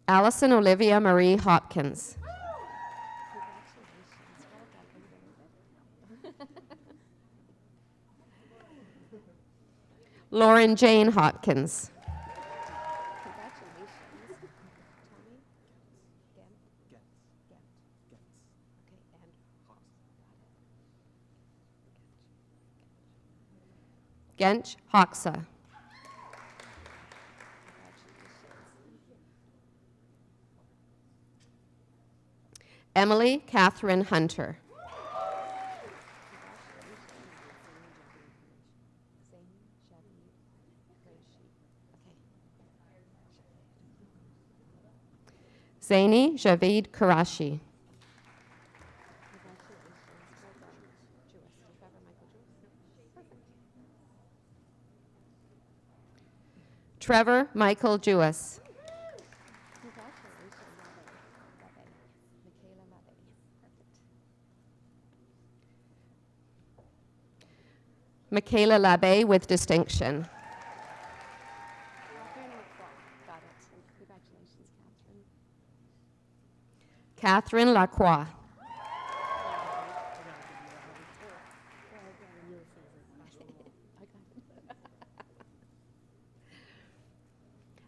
[SPEAKER 8] Allison Olivia Marie.
[SPEAKER 6] Allison Olivia Marie Hopkins.
[SPEAKER 8] Congratulations. Well done. Are you ready?
[SPEAKER 6] Lauren Jane Hopkins.
[SPEAKER 8] Congratulations. Tommy? Gent? Gent. Okay, and Hoss. Got it.
[SPEAKER 6] Gench Hoxa.
[SPEAKER 8] Congratulations.
[SPEAKER 6] Emily Catherine Hunter. Zaini Javid Karashi. Trevor Michael Jewis. Michaela Labbe with distinction.
[SPEAKER 8] Got it. Congratulations, Catherine.
[SPEAKER 6] Catherine Lacroix.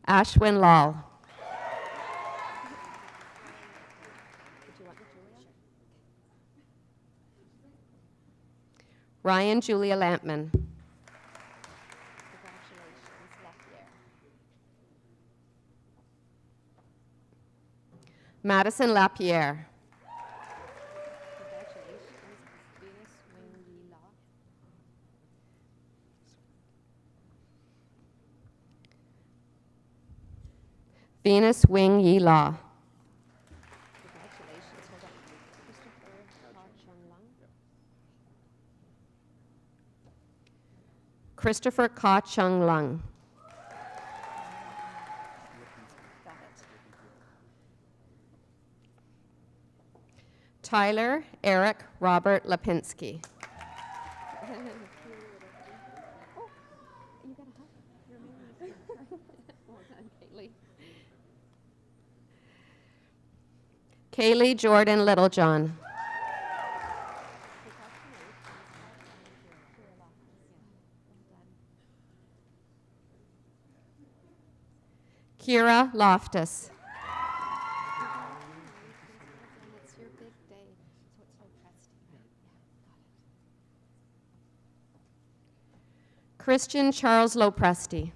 [SPEAKER 6] Ashwin Lal.
[SPEAKER 8] Did you want the Julia?
[SPEAKER 6] Ryan Julia Lampman.
[SPEAKER 8] Congratulations, Lafayette.
[SPEAKER 6] Madison Lapierre. Venus Wing Yi Law. Christopher Ka Chung Lung. Tyler Eric Robert Lipinski. Kaylee Jordan Littlejohn. Kira Loftus.
[SPEAKER 8] It's your big day, so it's so pressed.
[SPEAKER 6] Christian Charles Lopresti.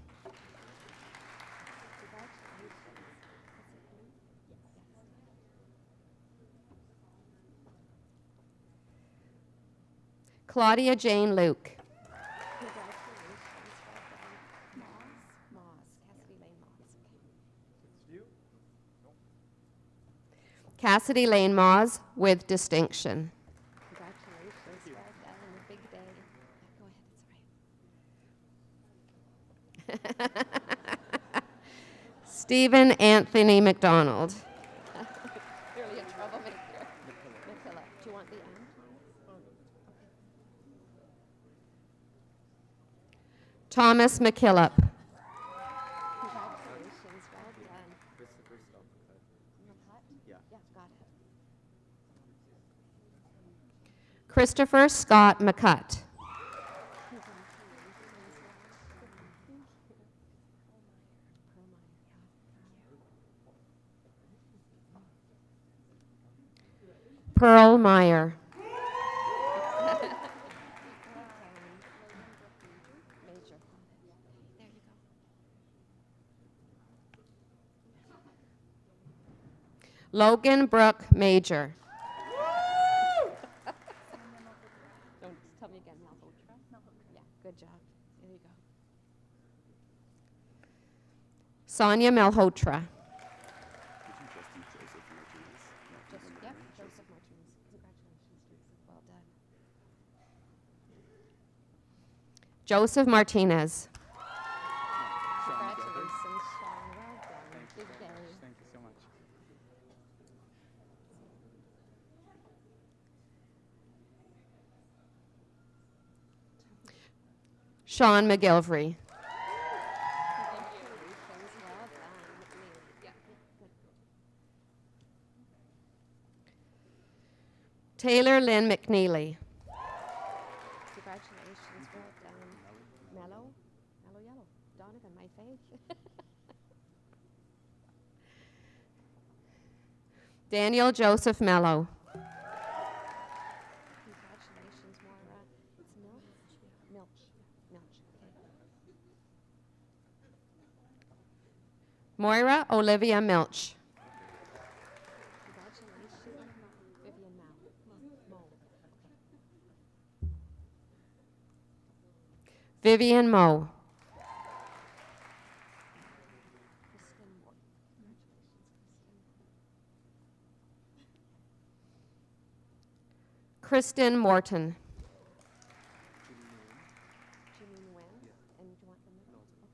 [SPEAKER 6] Claudia Jane Luke. Cassidy Lane Moss with distinction.
[SPEAKER 8] Congratulations, well done, a big day. Go ahead, it's all right.
[SPEAKER 6] Stephen Anthony McDonald.
[SPEAKER 8] Really a troublemaker. Nicola, do you want the end?
[SPEAKER 6] Thomas McKillop.
[SPEAKER 8] Congratulations, well done. Yeah, got it.
[SPEAKER 6] Christopher Scott McCutt. Pearl Meyer.
[SPEAKER 8] Major. There you go.
[SPEAKER 6] Logan Brooke Major.
[SPEAKER 8] Don't tell me again, Malhotra? Yeah, good job. There you go.
[SPEAKER 6] Sonia Malhotra.
[SPEAKER 8] Yep, Joseph Martinez. Congratulations, Joseph. Well done.
[SPEAKER 6] Joseph Martinez.
[SPEAKER 8] Congratulations, Sean. Well done. Big day.
[SPEAKER 9] Thank you so much.
[SPEAKER 6] Sean McGilvery.
[SPEAKER 8] Congratulations. Well done. Yeah, good.
[SPEAKER 6] Taylor Lynn McNeely.
[SPEAKER 8] Congratulations. Well done. Mellow? Mellow yellow. Donovan, my fave.
[SPEAKER 6] Daniel Joseph Mello.
[SPEAKER 8] Congratulations, Moira. It's Milch. Milch. Okay.
[SPEAKER 6] Moira Olivia Milch.
[SPEAKER 8] Congratulations, Vivian Mao. Mo.
[SPEAKER 6] Vivian Moe.
[SPEAKER 8] Kristen Moore. Congratulations,
[SPEAKER 6] Kristen Morton.
[SPEAKER 8] Jimmy Nguyen. And do you want the middle? Okay.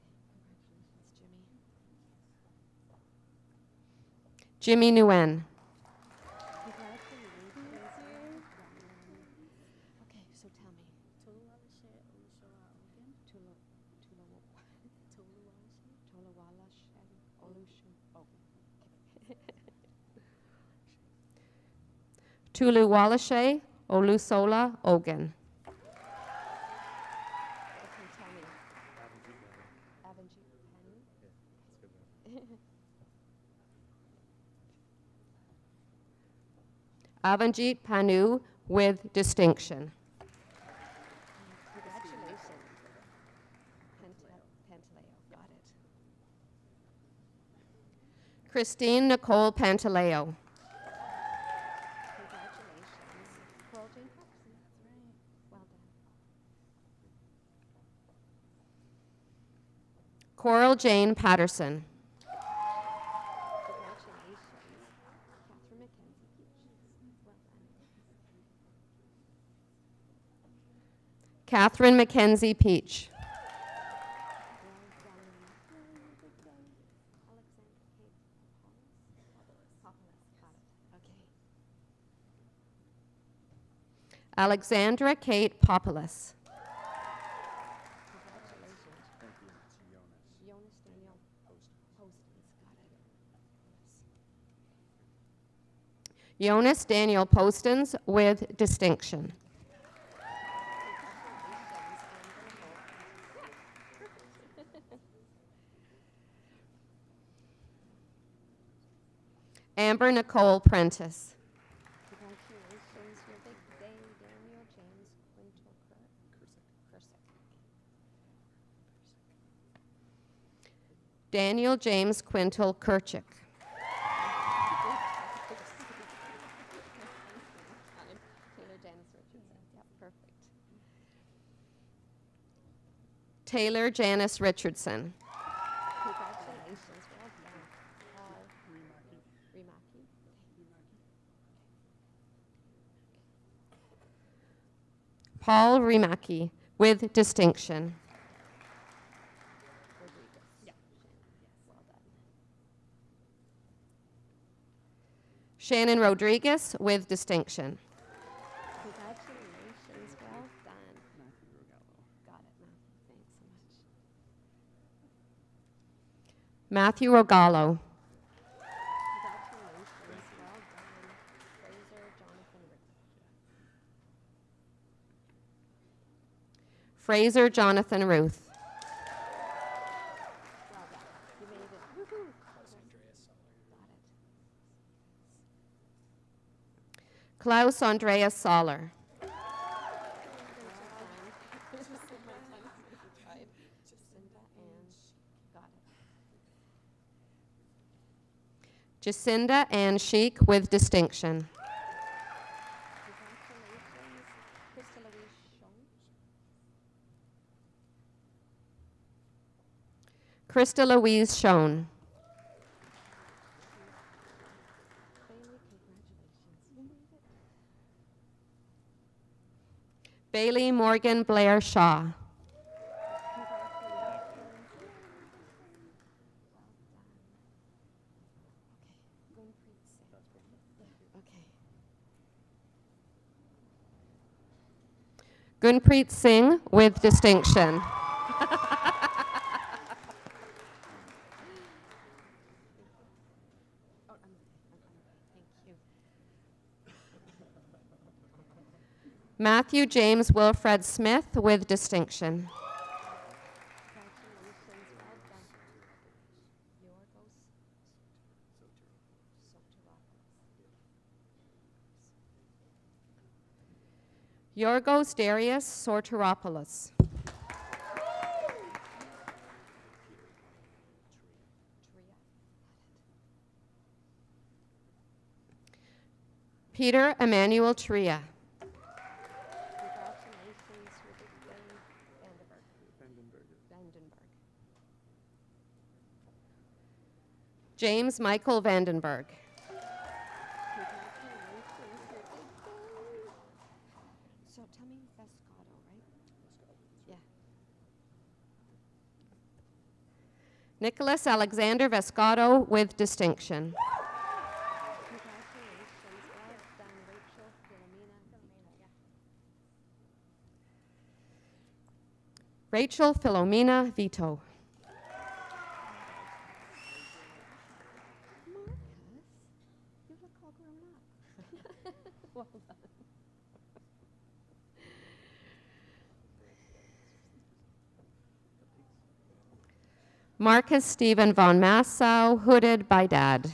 [SPEAKER 8] Congratulations, Jimmy.
[SPEAKER 6] Jimmy Nguyen.
[SPEAKER 8] Congratulations. Okay, so tell me.
[SPEAKER 6] Tuluwalashe Olusola Ogun.
[SPEAKER 8] Okay, tell me. Avonjit Penny.
[SPEAKER 6] Avanjit Panu with distinction.
[SPEAKER 8] Congratulations. Pantaleo, got it.
[SPEAKER 6] Christine Nicole Pantaleo. Coral Jane Patterson. Catherine Mackenzie Peach. Alexandra Kate Populus. Jonas Daniel Postons with distinction. Amber Nicole Prentice.
[SPEAKER 8] Congratulations, your big day, Daniel James Quintal Kursick.
[SPEAKER 6] Daniel James Quintal Kirchick.
[SPEAKER 8] Taylor Janice Richardson. Yep, perfect.
[SPEAKER 6] Taylor Janice Richardson.
[SPEAKER 8] Congratulations, well done. Rimaki.
[SPEAKER 6] Paul Rimaki with distinction. Shannon Rodriguez with distinction.
[SPEAKER 8] Congratulations, well done. Got it, Matthew. Thanks so much.
[SPEAKER 6] Matthew Rogallo.
[SPEAKER 8] Congratulations, well done.
[SPEAKER 6] Fraser Jonathan Ruth.
[SPEAKER 8] Well done. You made it. Woohoo. Got it.
[SPEAKER 6] Klaus Andreas Soller. Jacinda Ann Sheik with distinction. Krista Louise Schoen. Bailey Morgan Blair Shaw. Gunpreet Singh with distinction. Matthew James Wilfred Smith with distinction. Yorgos Darius Sorteropoulos. Peter Emmanuel Tria. James Michael Vandenberg.
[SPEAKER 8] So tell me Vescado, right? Yeah.
[SPEAKER 6] Nicholas Alexander Vescado with distinction.
[SPEAKER 8] Congratulations, well done, Rachel Philomena.
[SPEAKER 6] Rachel Philomena Vito.
[SPEAKER 8] You look all grown up. Well done.
[SPEAKER 6] Marcus Stephen von Massau, hooded by Dad.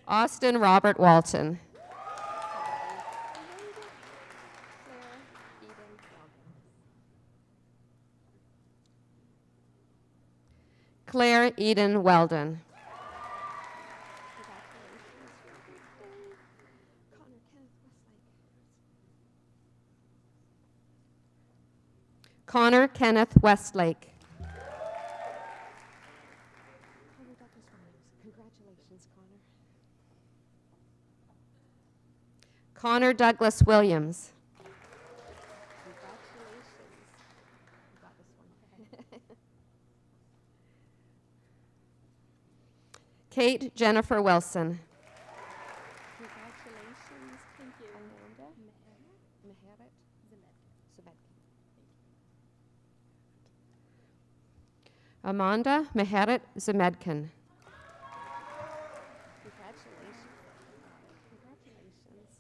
[SPEAKER 6] Austin Robert Walton.
[SPEAKER 8] Claire,
[SPEAKER 6] Claire Eden Weldon. Connor Kenneth Westlake.
[SPEAKER 8] Congratulations, Connor.
[SPEAKER 6] Connor Douglas Williams.
[SPEAKER 8] Congratulations. You got this one.
[SPEAKER 6] Kate Jennifer Wilson.
[SPEAKER 8] Congratulations. Thank you.
[SPEAKER 6] Amanda Meheret Zemedkin.
[SPEAKER 8] Congratulations. Congratulations.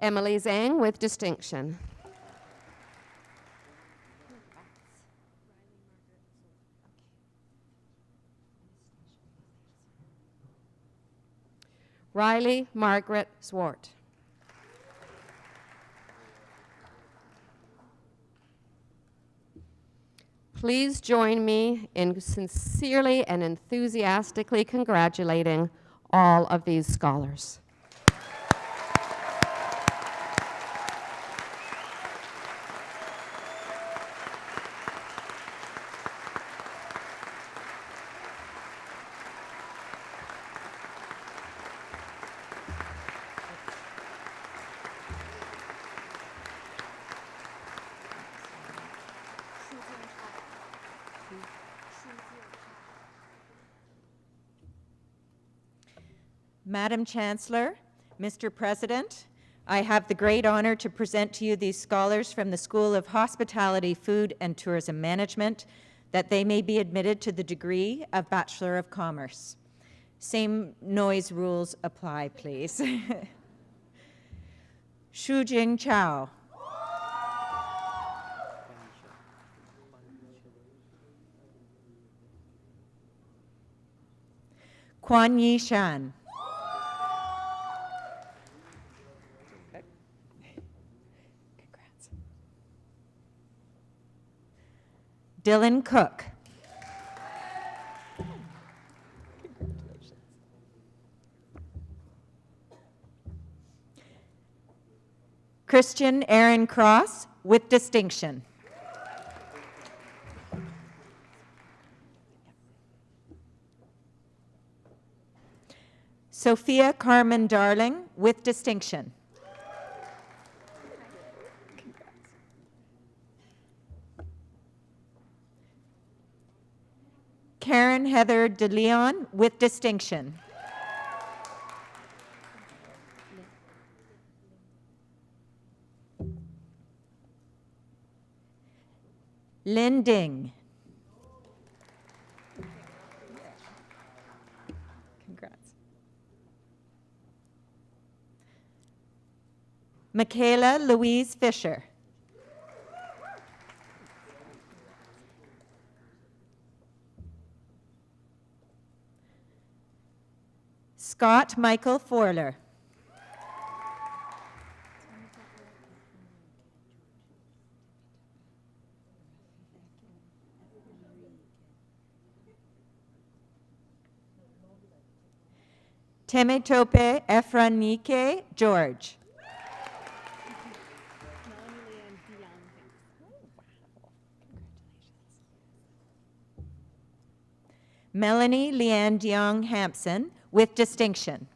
[SPEAKER 6] Emily Zhang with distinction. Riley Margaret Swart. Please join me in sincerely and enthusiastically congratulating all of these scholars.
[SPEAKER 9] Madam Chancellor, Mr. President, I have the great honor to present to you these scholars from the School of Hospitality, Food, and Tourism Management, that they may be admitted to the degree of Bachelor of Commerce. Same noise rules apply, please. Shu Jing Chao. Quan Yi Shan. Dylan Cook. Christian Aaron Cross with distinction. Sophia Carmen Darling with distinction. Karen Heather DeLeon with distinction. Lynn Ding. Congrats. Michaela Louise Fisher. Scott Michael Forler. Temetope Efranike George. Melanie Leanne Diong Hampson with distinction.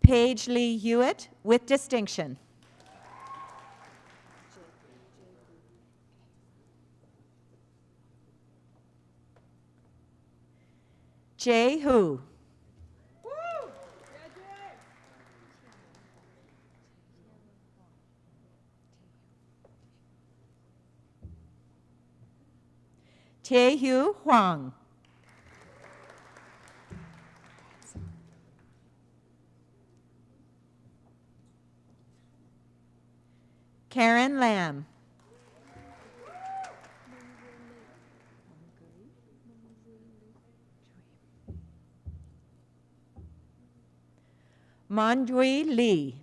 [SPEAKER 9] Paige Lee Hewitt with distinction. Jay Hu. Taehu Huang. Karen Lamb. Mandui Lee.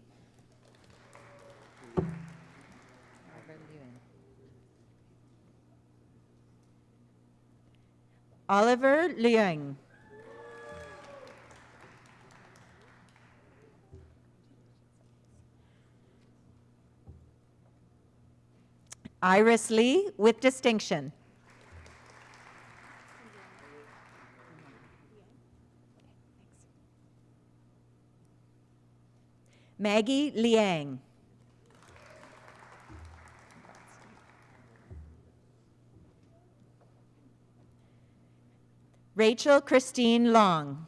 [SPEAKER 9] Oliver Liang. Iris Lee with distinction. Maggie Liang. Rachel Christine Long.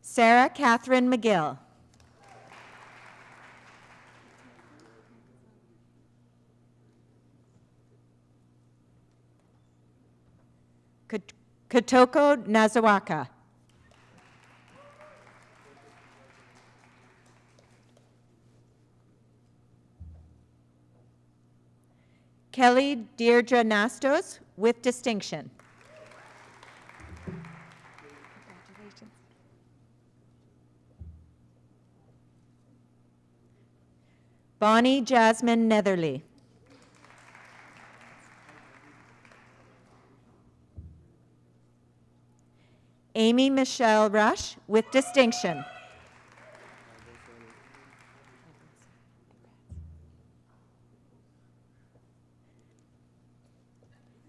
[SPEAKER 9] Sarah Catherine McGill. Kotoko Nazawaka. Kelly Deirdre Nastos with distinction.
[SPEAKER 8] Congratulations.
[SPEAKER 9] Bonnie Jasmine Netherly. Amy Michelle Rush with distinction.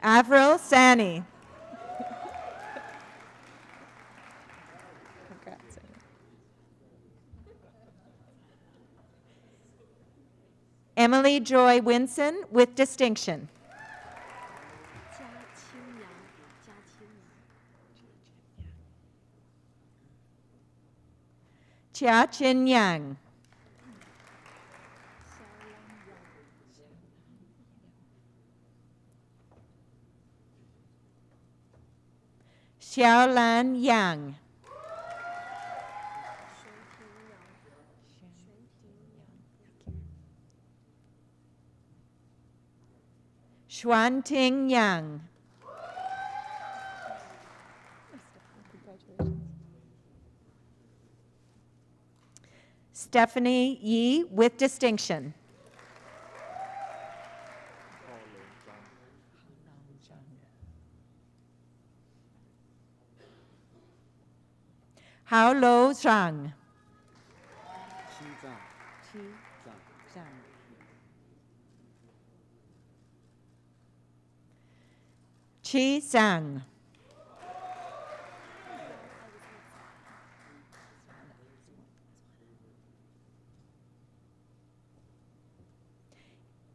[SPEAKER 9] Avril Sani.
[SPEAKER 8] Congrats.
[SPEAKER 9] Emily Joy Winson with distinction. Chia Chin Yang. Xiaolan Yang. Xuanting Yang.
[SPEAKER 8] Congratulations.
[SPEAKER 9] Stephanie Yi with distinction. Hao Lo Zhang. Chi Zhang.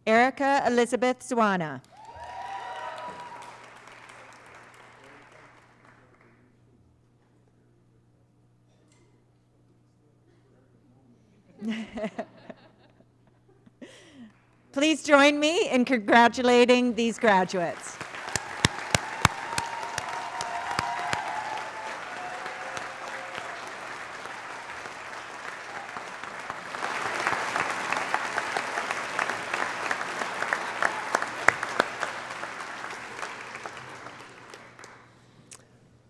[SPEAKER 9] Erica Elizabeth Zwana. Please join me in congratulating these graduates.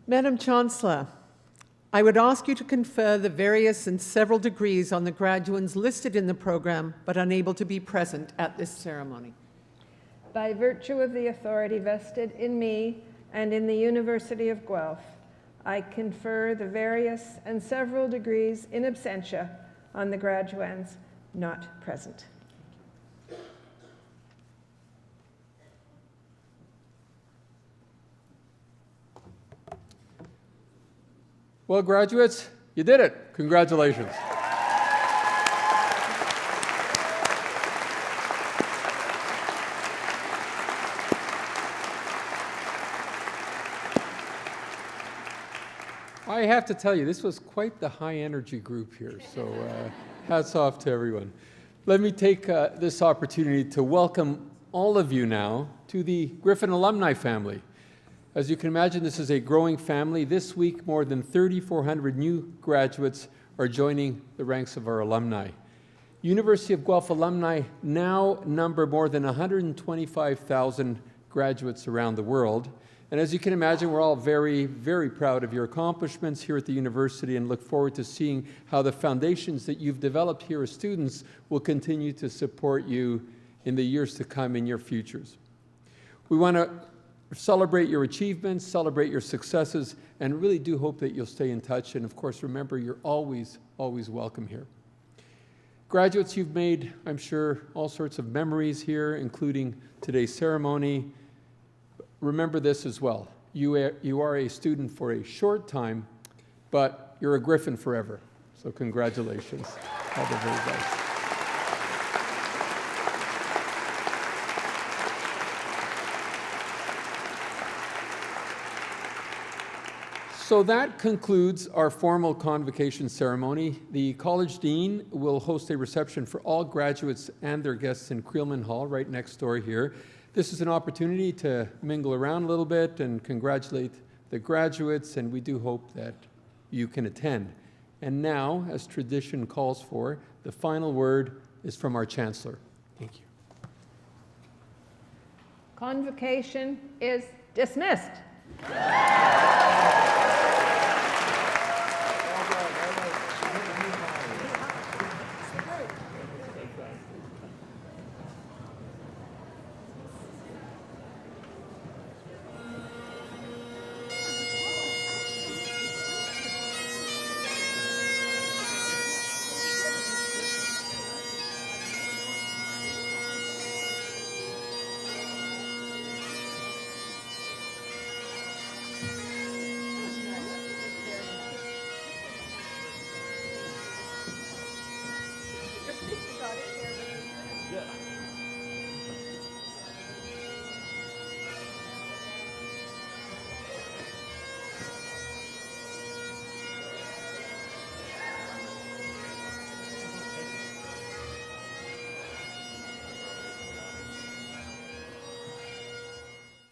[SPEAKER 7] Madam Chancellor, I would ask you to confer the various and several degrees on the graduates listed in the program but unable to be present at this ceremony.
[SPEAKER 4] By virtue of the authority vested in me and in the University of Guelph, I confer the various and several degrees in absentia on the graduands not present.
[SPEAKER 5] Well, graduates, you did it. Congratulations. I have to tell you, this was quite the high-energy group here, so hats off to everyone. Let me take this opportunity to welcome all of you now to the Griffin alumni family. As you can imagine, this is a growing family. This week, more than 3,400 new graduates are joining the ranks of our alumni. University of Guelph alumni now number more than 125,000 graduates around the world. And as you can imagine, we're all very, very proud of your accomplishments here at the university and look forward to seeing how the foundations that you've developed here as students will continue to support you in the years to come in your futures. We want to celebrate your achievements, celebrate your successes, and really do hope that you'll stay in touch. And of course, remember, you're always, always welcome here. Graduates, you've made, I'm sure, all sorts of memories here, including today's ceremony. Remember this as well. You are a student for a short time, but you're a Griffin forever. So congratulations. All the very best. So that concludes our formal convocation ceremony. The College Dean will host a reception for all graduates and their guests in Creelman Hall, right next door here. This is an opportunity to mingle around a little bit and congratulate the graduates, and we do hope that you can attend. And now, as tradition calls for, the final word is from our Chancellor. Thank you.
[SPEAKER 4] Convocation is dismissed.